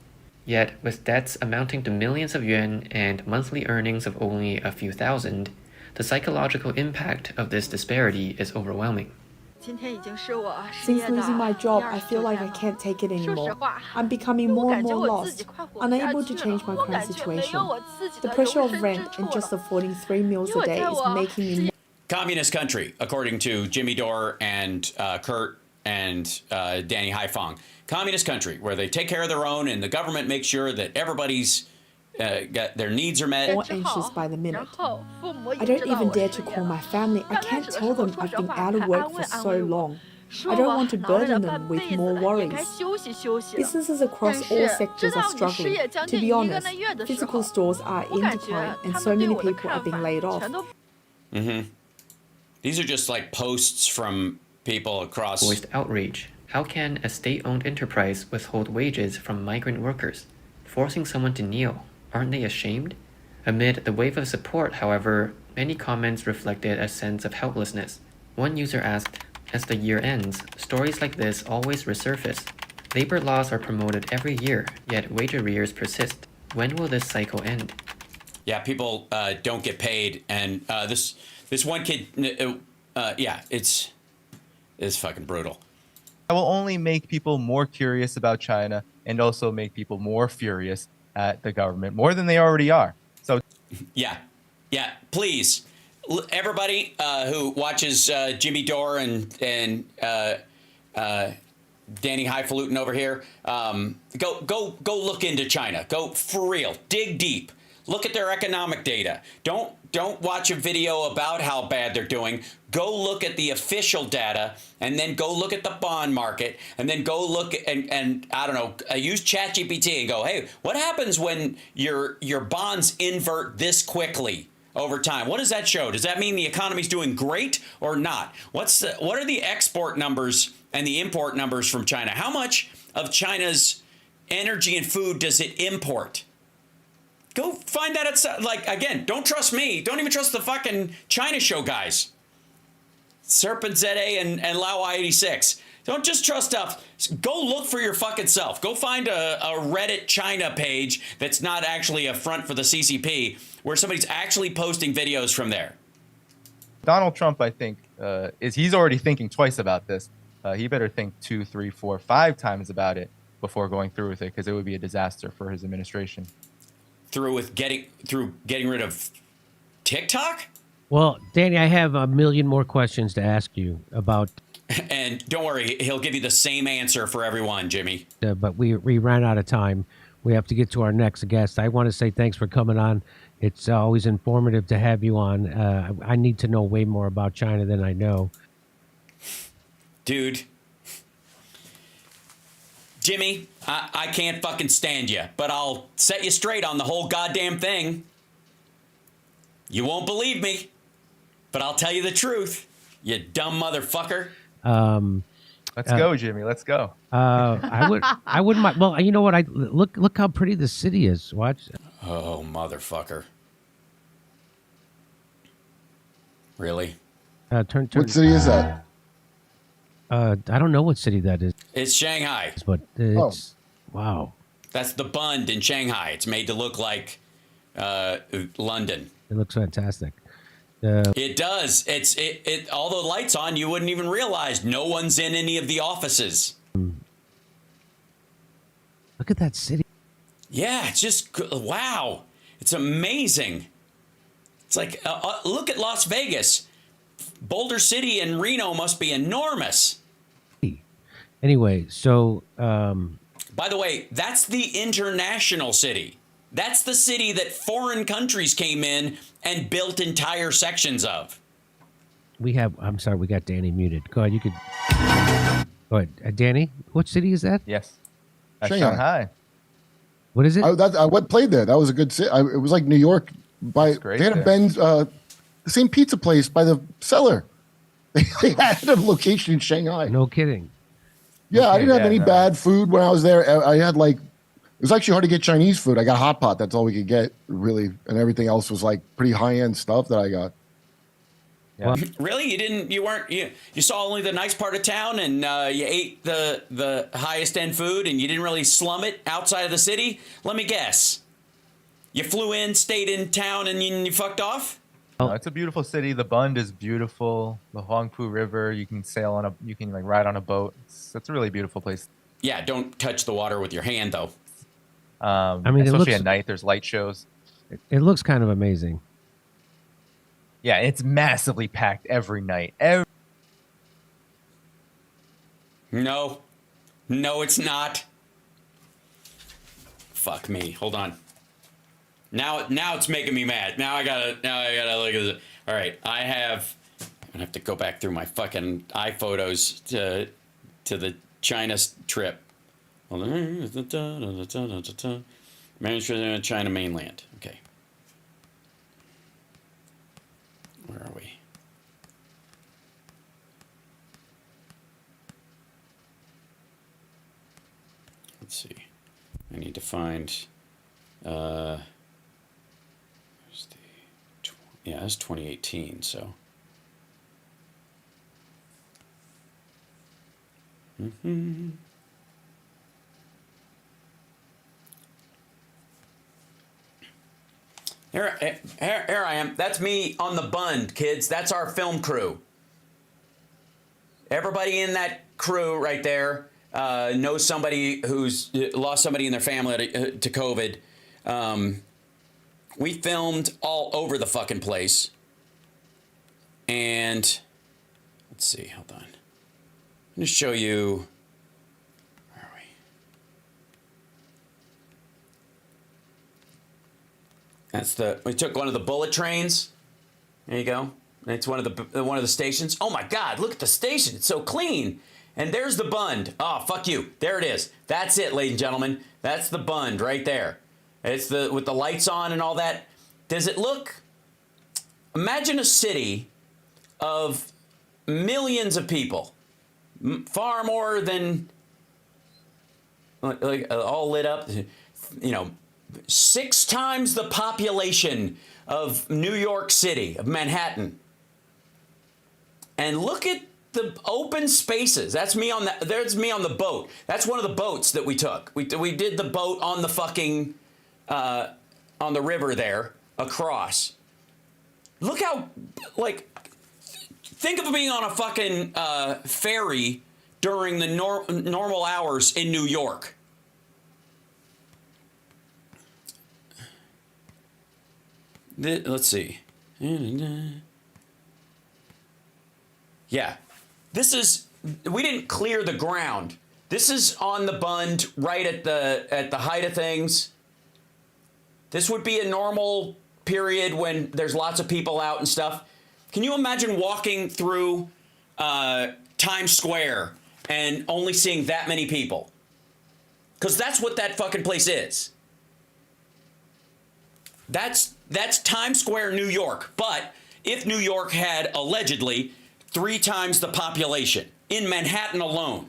Speaker 19: Yet, with debts amounting to millions of yuan and monthly earnings of only a few thousand, the psychological impact of this disparity is overwhelming.
Speaker 18: Since losing my job, I feel like I can't take it anymore. I'm becoming more and more lost, unable to change my current situation. The pressure of rent and just affording 3 meals a day is making me more...
Speaker 1: Communist country, according to Jimmy Dore and Kurt and Danny Haifong. Communist country, where they take care of their own and the government makes sure that everybody's got their needs are met.
Speaker 18: More anxious by the minute. I don't even dare to call my family. I can't tell them I've been out of work for so long. I don't want to burden them with more worries. Businesses across all sectors are struggling. To be honest, physical stores are in decline and so many people are being laid off.
Speaker 1: These are just like posts from people across.
Speaker 19: Voiced outrage. How can a state-owned enterprise withhold wages from migrant workers, forcing someone to kneel? Aren't they ashamed? Amid the wave of support, however, many comments reflected a sense of helplessness. One user asked, as the year ends, stories like this always resurface. Labor laws are promoted every year, yet wage arrears persist. When will this cycle end?
Speaker 1: Yeah, people don't get paid, and this one kid, yeah, it's fucking brutal.
Speaker 12: That will only make people more curious about China and also make people more furious at the government, more than they already are. So
Speaker 1: Yeah. Yeah. Please, everybody who watches Jimmy Dore and Danny Highfalutin over here, go look into China. Go for real. Dig deep. Look at their economic data. Don't watch a video about how bad they're doing. Go look at the official data, and then go look at the bond market, and then go look and I don't know, use ChatGPT and go, hey, what happens when your bonds invert this quickly over time? What does that show? Does that mean the economy's doing great or not? What are the export numbers and the import numbers from China? How much of China's energy and food does it import? Go find that at, like, again, don't trust me. Don't even trust the fucking China show guys. Serpent ZA and Lao 86. Don't just trust stuff. Go look for your fucking self. Go find a Reddit China page that's not actually a front for the CCP, where somebody's actually posting videos from there.
Speaker 12: Donald Trump, I think, he's already thinking twice about this. He better think 2, 3, 4, 5 times about it before going through with it, because it would be a disaster for his administration.
Speaker 1: Through getting rid of TikTok?
Speaker 10: Well, Danny, I have a million more questions to ask you about.
Speaker 1: And don't worry, he'll give you the same answer for everyone, Jimmy.
Speaker 10: But we ran out of time. We have to get to our next guest. I want to say thanks for coming on. It's always informative to have you on. I need to know way more about China than I know.
Speaker 1: Dude. Jimmy, I can't fucking stand you, but I'll set you straight on the whole goddamn thing. You won't believe me, but I'll tell you the truth, you dumb motherfucker.
Speaker 12: Let's go, Jimmy. Let's go.
Speaker 10: I wouldn't mind. Well, you know what? Look how pretty the city is. Watch.
Speaker 1: Oh, motherfucker. Really?
Speaker 10: Turn.
Speaker 11: What city is that?
Speaker 10: I don't know what city that is.
Speaker 1: It's Shanghai.
Speaker 10: But it's wow.
Speaker 1: That's the Bund in Shanghai. It's made to look like London.
Speaker 10: It looks fantastic.
Speaker 1: It does. It all the lights on, you wouldn't even realize no one's in any of the offices.
Speaker 10: Look at that city.
Speaker 1: Yeah, it's just wow. It's amazing. It's like look at Las Vegas. Boulder City and Reno must be enormous.
Speaker 10: Anyway, so
Speaker 1: by the way, that's the international city. That's the city that foreign countries came in and built entire sections of.
Speaker 10: I'm sorry, we got Danny muted. Go ahead, you could. Go ahead. Danny, what city is that?
Speaker 12: Yes.
Speaker 11: Shanghai.
Speaker 10: What is it?
Speaker 11: I went played there. That was a good city. It was like New York. They had a Ben's, the same pizza place by the cellar. They had a location in Shanghai.
Speaker 10: No kidding.
Speaker 11: Yeah, I didn't have any bad food when I was there. I had it was actually hard to get Chinese food. I got hot pot. That's all we could get, really. And everything else was like pretty high-end stuff that I got.
Speaker 1: Yeah. Really? You saw only the nice part of town and you ate the highest end food and you didn't really slum it outside of the city? Let me guess. You flew in, stayed in town, and you fucked off?
Speaker 12: No, it's a beautiful city. The Bund is beautiful. The Huangpu River, you can ride on a boat. It's a really beautiful place.
Speaker 1: Yeah, don't touch the water with your hand though.
Speaker 12: Especially at night, there's light shows.
Speaker 10: It looks kind of amazing.
Speaker 12: Yeah, it's massively packed every night.
Speaker 1: No, it's not. Fuck me. Hold on. Now it's making me mad. Now I gotta look at it. All right, I'm gonna have to go back through my fucking iPhotos to the China trip. Managed China mainland. Okay. Where are we? Let's see. I need to find. That's 2018. So. Here I am. That's me on the Bund, kids. That's our film crew. Everybody in that crew right there knows somebody who's lost somebody in their family to COVID. We filmed all over the fucking place. And let's see, hold on. I'm going to show you. Where are we? We took one of the bullet trains. There you go. It's one of the stations. Oh my God, look at the station. It's so clean. And there's the Bund. Oh, fuck you. There it is. That's it, ladies and gentlemen. That's the Bund right there. It's with the lights on and all that. Does it look? Imagine a city of millions of people, far more than like all lit up. 6 times the population of New York City, of Manhattan. And look at the open spaces. There's me on the boat. That's one of the boats that we took. We did the boat on the fucking on the river there across. Look how, like, think of being on a fucking ferry during the normal hours in New York. Let's see. Yeah. We didn't clear the ground. This is on the Bund, right at the height of things. This would be a normal period when there's lots of people out and stuff. Can you imagine walking through Times Square and only seeing that many people? Because that's what that fucking place is. That's Times Square, New York. But if New York had allegedly 3 times the population in Manhattan alone.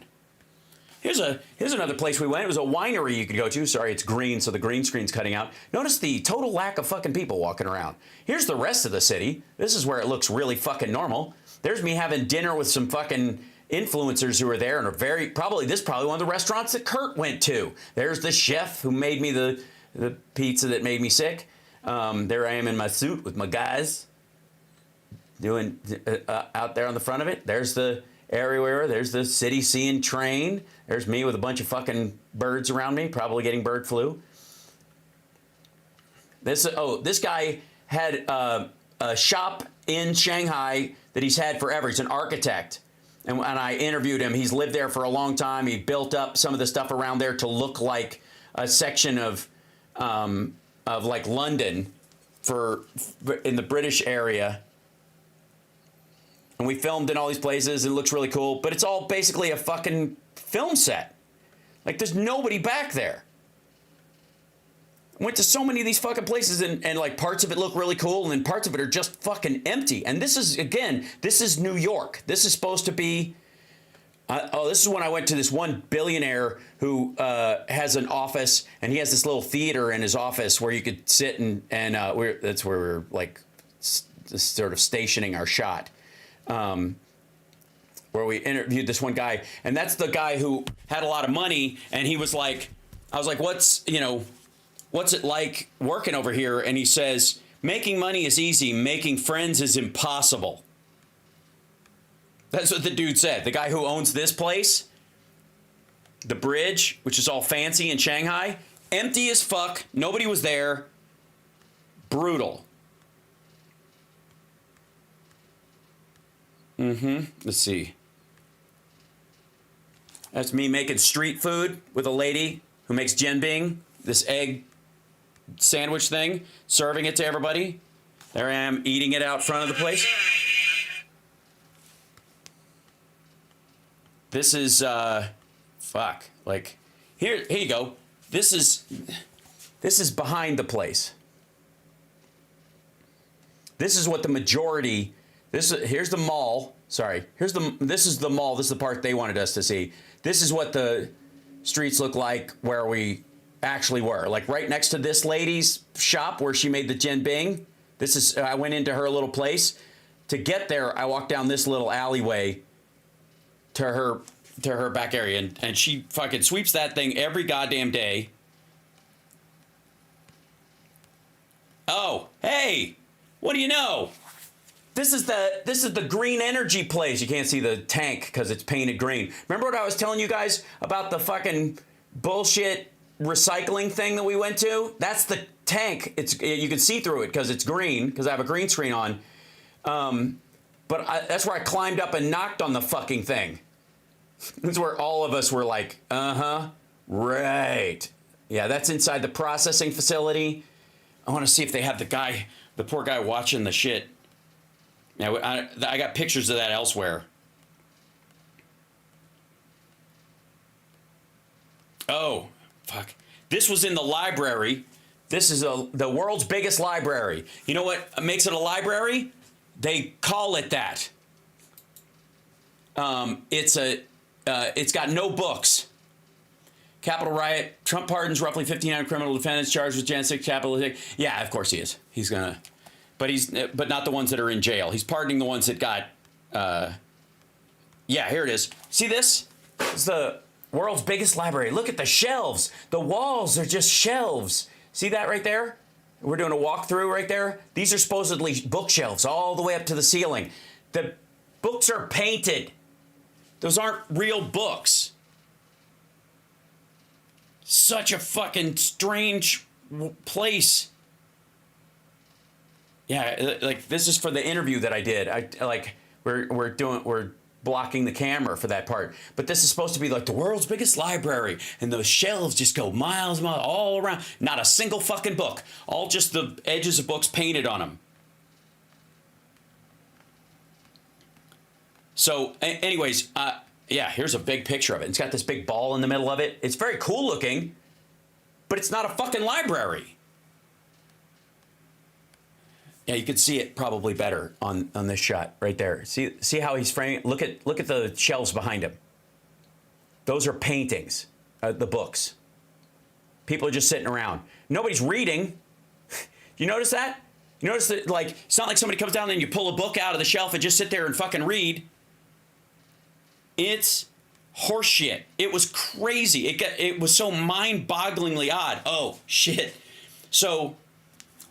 Speaker 1: Here's another place we went. It was a winery you could go to. Sorry, it's green, so the green screen's cutting out. Notice the total lack of fucking people walking around. Here's the rest of the city. This is where it looks really fucking normal. There's me having dinner with some fucking influencers who are there and are probably one of the restaurants that Kurt went to. There's the chef who made me the pizza that made me sick. There I am in my suit with my guys doing out there on the front of it. There's the area. There's the city seeing train. There's me with a bunch of fucking birds around me, probably getting bird flu. This guy had a shop in Shanghai that he's had forever. He's an architect. And I interviewed him. He's lived there for a long time. He built up some of the stuff around there to look like a section of like London in the British area. And we filmed in all these places. It looks really cool. But it's all basically a fucking film set. Like, there's nobody back there. I went to so many of these fucking places and like parts of it look really cool and then parts of it are just fucking empty. And this is New York. This is supposed to be... this is when I went to this one billionaire who has an office, and he has this little theater in his office where you could sit and that's where we're like sort of stationing our shot. Where we interviewed this one guy, and that's the guy who had a lot of money, and he was like, I was like, what's it like working over here? And he says, making money is easy, making friends is impossible. That's what the dude said. The guy who owns this place, the bridge, which is all fancy in Shanghai, empty as fuck. Nobody was there. Brutal. Let's see. That's me making street food with a lady who makes jianbing, this egg sandwich thing, serving it to everybody. There I am eating it out front of the place. This is, fuck. Like, here you go. This is behind the place. This is what the majority... Here's the mall. Sorry. This is the mall. This is the part they wanted us to see. This is what the streets look like where we actually were. Like right next to this lady's shop where she made the jianbing. I went into her little place. To get there, I walked down this little alleyway to her back area, and she fucking sweeps that thing every goddamn day. Oh, hey, what do you know? This is the green energy place. You can't see the tank because it's painted green. Remember what I was telling you guys about the fucking bullshit recycling thing that we went to? That's the tank, you can see through it because it's green, because I have a green screen on. But that's where I climbed up and knocked on the fucking thing. That's where all of us were like, right. Yeah, that's inside the processing facility. I want to see if they have the poor guy watching the shit. Now, I got pictures of that elsewhere. Oh, fuck. This was in the library. This is the world's biggest library. You know what makes it a library? They call it that. It's got no books. Capitol riot. Trump pardons roughly 59 criminal defendants charged with Jan 6 capital. Yeah, of course he is. He's gonna, but not the ones that are in jail. He's pardoning the ones that got. Yeah, here it is. See this? It's the world's biggest library. Look at the shelves. The walls are just shelves. See that right there? We're doing a walkthrough right there. These are supposedly bookshelves all the way up to the ceiling. The books are painted. Those aren't real books. Such a fucking strange place. Yeah, like this is for the interview that I did. We're blocking the camera for that part. But this is supposed to be like the world's biggest library, and those shelves just go miles and miles all around. Not a single fucking book. All just the edges of books painted on them. So, anyways, yeah, here's a big picture of it. It's got this big ball in the middle of it. It's very cool looking, but it's not a fucking library. Yeah, you could see it probably better on this shot right there. See how he's framing? Look at the shelves behind him. Those are paintings, the books. People are just sitting around. Nobody's reading. You notice that? You notice that, like, it's not like somebody comes down and you pull a book out of the shelf and just sit there and fucking read. It's horseshit. It was crazy. It was so mind-bogglingly odd. Oh, shit. So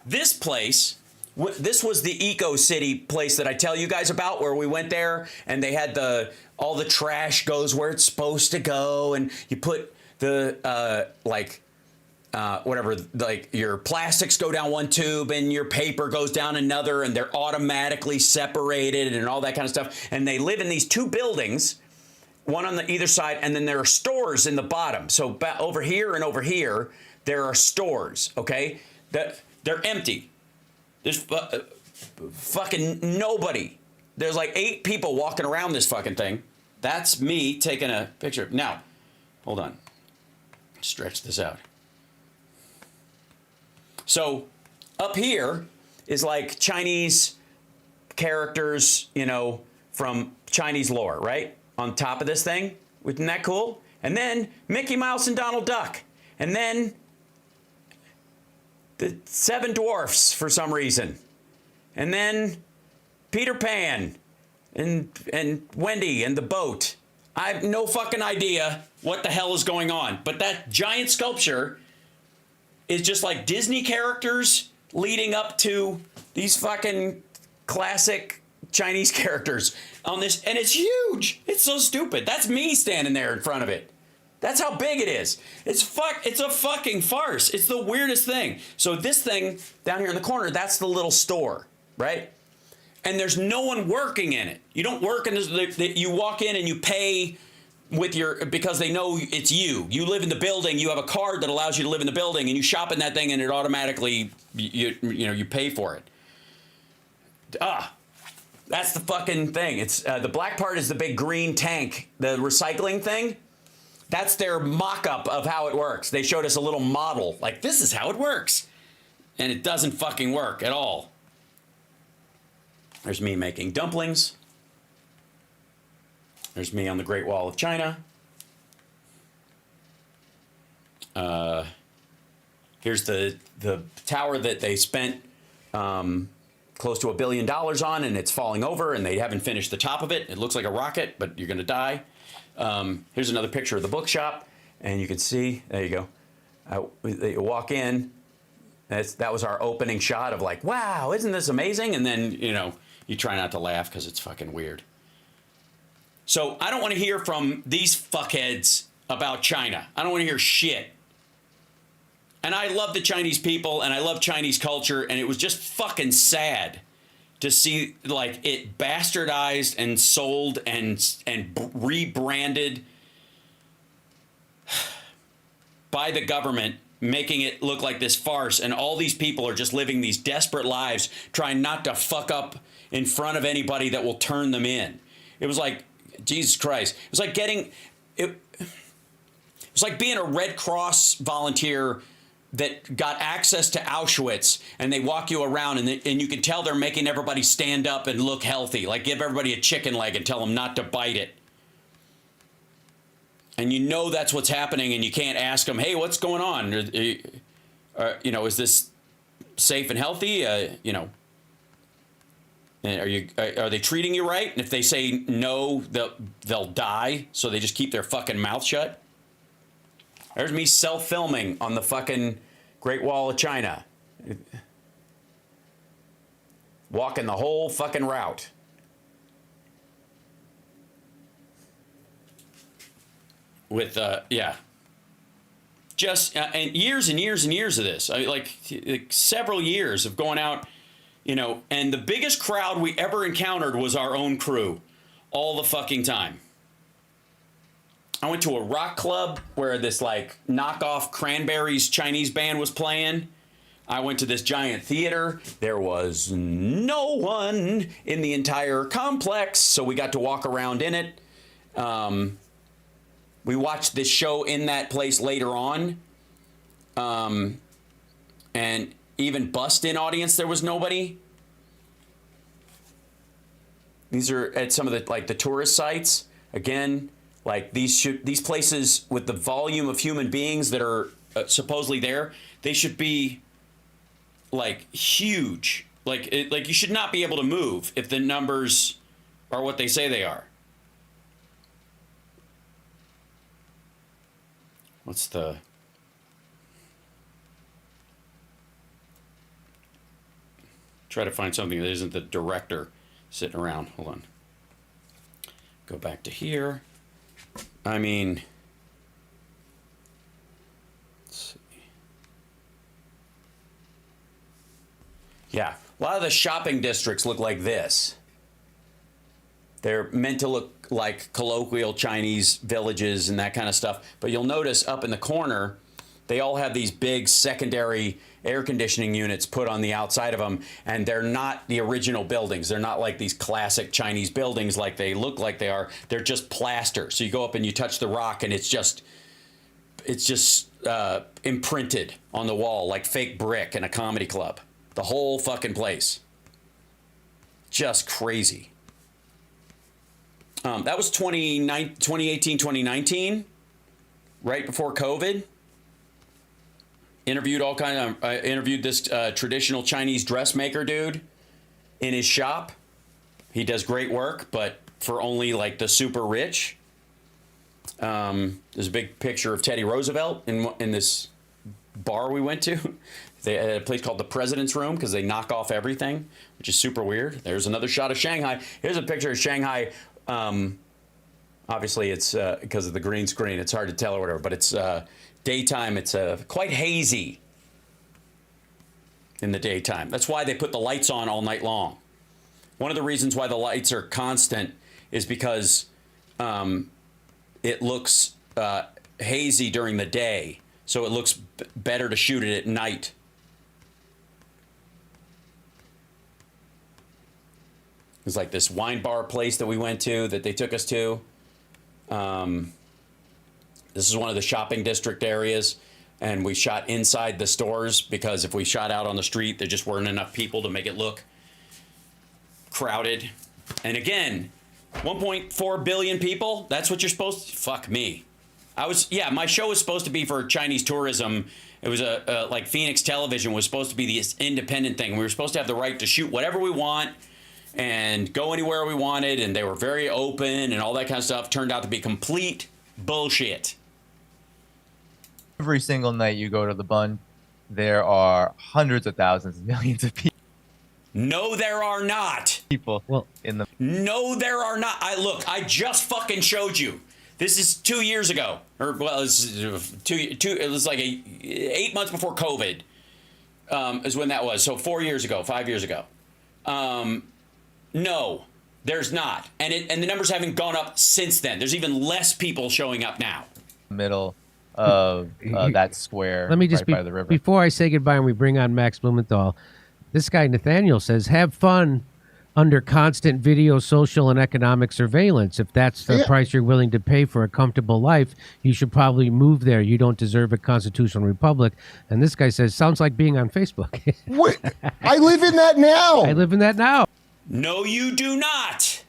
Speaker 1: this place, this was the Eco City place that I tell you guys about, where we went there and they had all the trash goes where it's supposed to go, and you put the whatever, like your plastics go down one tube and your paper goes down another, and they're automatically separated and all that kind of stuff. And they live in these two buildings, one on either side, and then there are stores in the bottom. So over here and over here, there are stores, okay? They're empty. There's fucking nobody. There's like 8 people walking around this fucking thing. That's me taking a picture. Now, hold on. Stretch this out. So up here is like Chinese characters, you know, from Chinese lore, right? On top of this thing. Isn't that cool? And then Mickey Mouse and Donald Duck. And then the 7 dwarfs for some reason. And then Peter Pan and Wendy and the boat. I have no fucking idea what the hell is going on. But that giant sculpture is just like Disney characters leading up to these fucking classic Chinese characters on this. And it's huge. It's so stupid. That's me standing there in front of it. That's how big it is. It's a fucking farce. It's the weirdest thing. So this thing down here in the corner, that's the little store, right? And there's no one working in it. You don't work in this. You walk in and you pay with because they know it's you. You live in the building. You have a card that allows you to live in the building, and you shop in that thing, and it automatically you pay for it. That's the fucking thing. It's the black part is the big green tank, the recycling thing. That's their mock-up of how it works. They showed us a little model, like, this is how it works. And it doesn't fucking work at all. There's me making dumplings. There's me on the Great Wall of China. Here's the tower that they spent close to $1 billion on, and it's falling over, and they haven't finished the top of it. It looks like a rocket, but you're going to die. Here's another picture of the bookshop, and you can see, there you go. You walk in, that was our opening shot of like, wow, isn't this amazing? And then, you try not to laugh because it's fucking weird. So I don't want to hear from these fuckheads about China. I don't want to hear shit. And I love the Chinese people and I love Chinese culture, and it was just fucking sad to see like it bastardized and sold and rebranded by the government, making it look like this farce, and all these people are just living these desperate lives trying not to fuck up in front of anybody that will turn them in. It was like, Jesus Christ. It was like it was like being a Red Cross volunteer that got access to Auschwitz, and they walk you around, and you can tell they're making everybody stand up and look healthy, like give everybody a chicken leg and tell them not to bite it. And you know that's what's happening, and you can't ask them, hey, what's going on? You know, is this safe and healthy? You know, are they treating you right? And if they say no, they'll die, so they just keep their fucking mouth shut. There's me self-filming on the fucking Great Wall of China. Walking the whole fucking route. With, yeah. Just, and years and years and years of this. Like several years of going out, you know, and the biggest crowd we ever encountered was our own crew. All the fucking time. I went to a rock club where this like knockoff Cranberries Chinese band was playing. I went to this giant theater. There was no one in the entire complex, so we got to walk around in it. We watched this show in that place later on. And even bust-in audience, there was nobody. These are at some of the like the tourist sites. Again, like these places with the volume of human beings that are supposedly there, they should be like huge. Like you should not be able to move if the numbers are what they say they are. What's the... Try to find something that isn't the director sitting around. Hold on. Go back to here. I mean... Let's see. Yeah, a lot of the shopping districts look like this. They're meant to look like colloquial Chinese villages and that kind of stuff. But you'll notice up in the corner, they all have these big secondary air conditioning units put on the outside of them. And they're not the original buildings. They're not like these classic Chinese buildings like they look like they are. They're just plaster. So you go up and you touch the rock and it's just imprinted on the wall like fake brick in a comedy club. The whole fucking place. Just crazy. That was 2018, 2019, right before COVID. Interviewed this traditional Chinese dressmaker dude in his shop. He does great work, but for only like the super rich. There's a big picture of Teddy Roosevelt in this bar we went to. They had a place called the President's Room because they knock off everything, which is super weird. There's another shot of Shanghai. Here's a picture of Shanghai. Obviously, it's because of the green screen. It's hard to tell or whatever, but it's daytime. It's quite hazy in the daytime. That's why they put the lights on all night long. One of the reasons why the lights are constant is because it looks hazy during the day, so it looks better to shoot it at night. It's like this wine bar place that we went to that they took us to. This is one of the shopping district areas, and we shot inside the stores because if we shot out on the street, there just weren't enough people to make it look crowded. And again, 1.4 billion people, that's what you're supposed to... Fuck me. My show was supposed to be for Chinese tourism. It was like Phoenix Television was supposed to be this independent thing. We were supposed to have the right to shoot whatever we want and go anywhere we wanted, and they were very open and all that kind of stuff. Turned out to be complete bullshit.
Speaker 12: Every single night you go to the Bund, there are hundreds of thousands, millions of people.
Speaker 1: No, there are not.
Speaker 12: People in the...
Speaker 1: No, there are not. I just fucking showed you. This is 2 years ago, or well, it was like 8 months before COVID, is when that was. So 4 years ago, 5 years ago. No, there's not, and the numbers haven't gone up since then. There's even less people showing up now.
Speaker 12: Middle of that square.
Speaker 10: Let me just
Speaker 12: right by the river.
Speaker 10: before I say goodbye and we bring on Max Blumenthal. This guy Nathaniel says, "Have fun under constant video, social, and economic surveillance. If that's the price you're willing to pay for a comfortable life, you should probably move there. You don't deserve a constitutional republic." And this guy says, "Sounds like being on Facebook."
Speaker 11: Wait, I live in that now.
Speaker 10: I live in that now.
Speaker 1: No, you do not.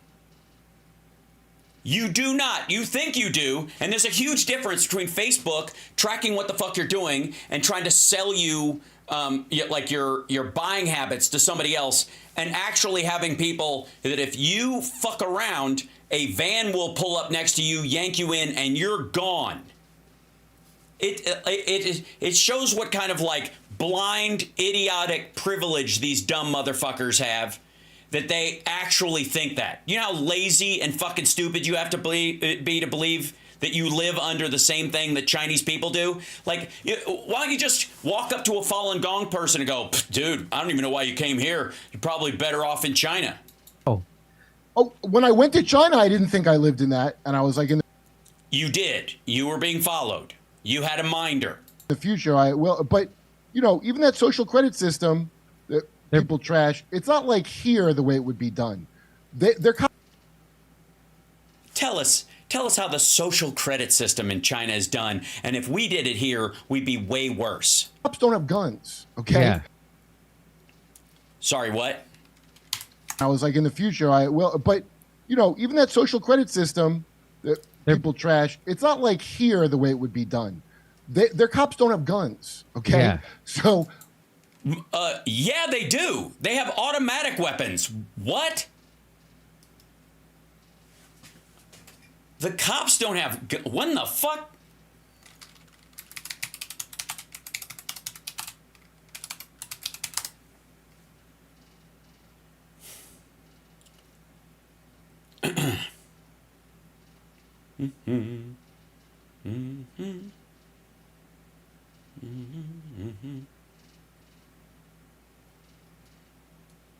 Speaker 1: You do not. You think you do. And there's a huge difference between Facebook tracking what the fuck you're doing and trying to sell you like your buying habits to somebody else, and actually having people that if you fuck around, a van will pull up next to you, yank you in, and you're gone. It shows what kind of like blind, idiotic privilege these dumb motherfuckers have, that they actually think that. You know how lazy and fucking stupid you have to be to believe that you live under the same thing that Chinese people do? Like, why don't you just walk up to a Falun Gong person and go, "Dude, I don't even know why you came here. You're probably better off in China."
Speaker 11: Oh, when I went to China, I didn't think I lived in that, and I was like,
Speaker 1: You did. You were being followed. You had a minder.
Speaker 11: In the future, I will. But even that social credit system that people trash, it's not like here the way it would be done. They're
Speaker 1: Tell us how the social credit system in China is done, and if we did it here, we'd be way worse.
Speaker 11: Cops don't have guns, okay?
Speaker 10: Yeah.
Speaker 1: Sorry, what?
Speaker 11: I was like, in the future, I will. But even that social credit system that people trash, it's not like here the way it would be done. Their cops don't have guns, okay?
Speaker 10: Yeah.
Speaker 11: So,
Speaker 1: yeah, they do. They have automatic weapons. What? The cops don't have. What in the fuck?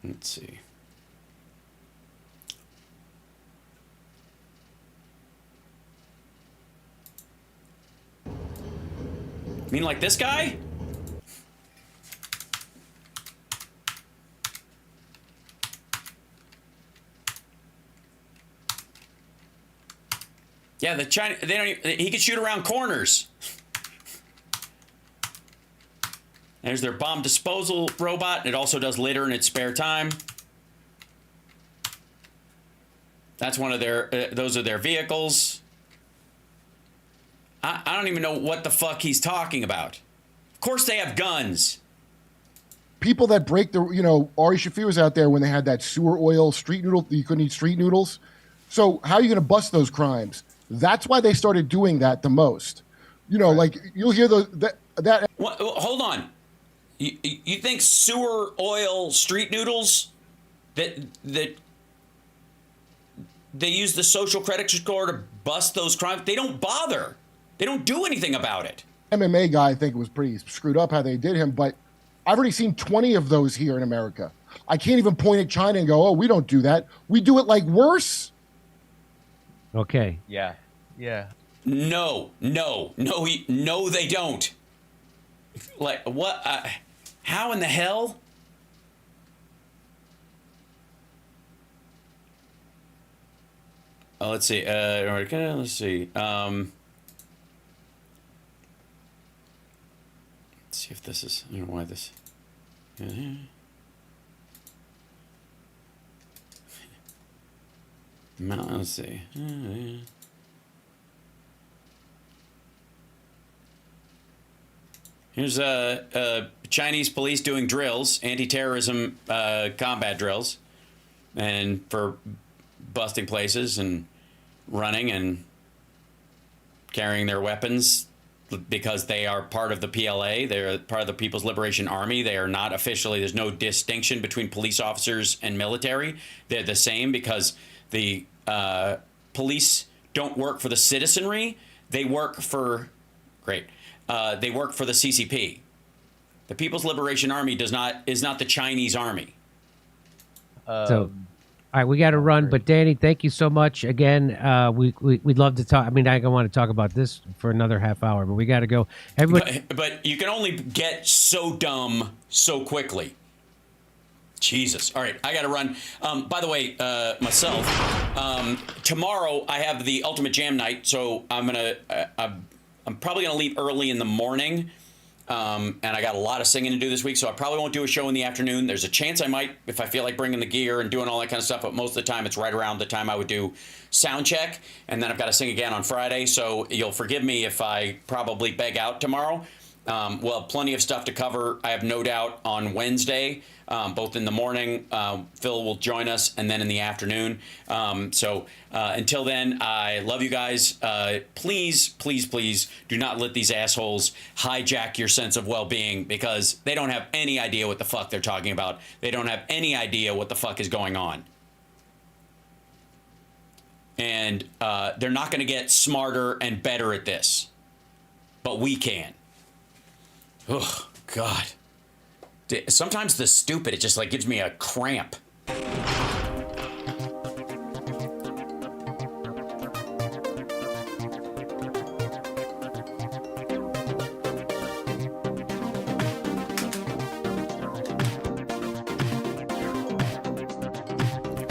Speaker 1: Let's see. You mean like this guy? Yeah, the China, they don't even, he could shoot around corners. There's their bomb disposal robot. It also does litter in its spare time. That's one of their, those are their vehicles. I don't even know what the fuck he's talking about. Of course they have guns.
Speaker 11: people that break the, Ari Shaffir was out there when they had that sewer oil street noodle, you couldn't eat street noodles. So how are you going to bust those crimes? That's why they started doing that the most. Like you'll hear that.
Speaker 1: What, hold on. You think sewer oil street noodles that they use the social credit score to bust those crimes? They don't bother. They don't do anything about it.
Speaker 11: MMA guy, I think it was pretty screwed up how they did him, but I've already seen 20 of those here in America. I can't even point at China and go, oh, we don't do that. We do it like worse.
Speaker 10: Okay.
Speaker 12: Yeah.
Speaker 1: No, they don't. Like, what? How in the hell? Let's see. Let's see. Let's see if this is. I don't know why this. Let's see. Here's Chinese police doing drills, anti-terrorism combat drills, and for busting places and running and carrying their weapons because they are part of the PLA. They're part of the People's Liberation Army. They are not officially, there's no distinction between police officers and military. They're the same because the police don't work for the citizenry. They work for, they work for the CCP. The People's Liberation Army is not the Chinese army.
Speaker 10: So, all right, we got to run. But Danny, thank you so much again. We'd love to talk. I mean, I don't want to talk about this for another half hour, but we got to go. Everybody,
Speaker 1: but you can only get so dumb so quickly. Jesus. All right, I got to run. By the way, myself, tomorrow I have the Ultimate Jam Night, so I'm probably gonna leave early in the morning. And I got a lot of singing to do this week, so I probably won't do a show in the afternoon. There's a chance I might, if I feel like bringing the gear and doing all that kind of stuff, but most of the time it's right around the time I would do sound check, and then I've got to sing again on Friday, so you'll forgive me if I probably beg out tomorrow. Well, plenty of stuff to cover, I have no doubt, on Wednesday, both in the morning. Phil will join us, and then in the afternoon. So until then, I love you guys. Please, please, please do not let these assholes hijack your sense of well-being, because they don't have any idea what the fuck they're talking about. They don't have any idea what the fuck is going on. And they're not going to get smarter and better at this. But we can. Oh, God. Sometimes the stupid, it just like gives me a cramp.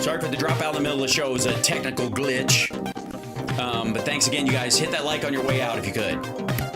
Speaker 1: Sorry for the drop out in the middle of the show. It was a technical glitch. But thanks again, you guys. Hit that like on your way out if you could.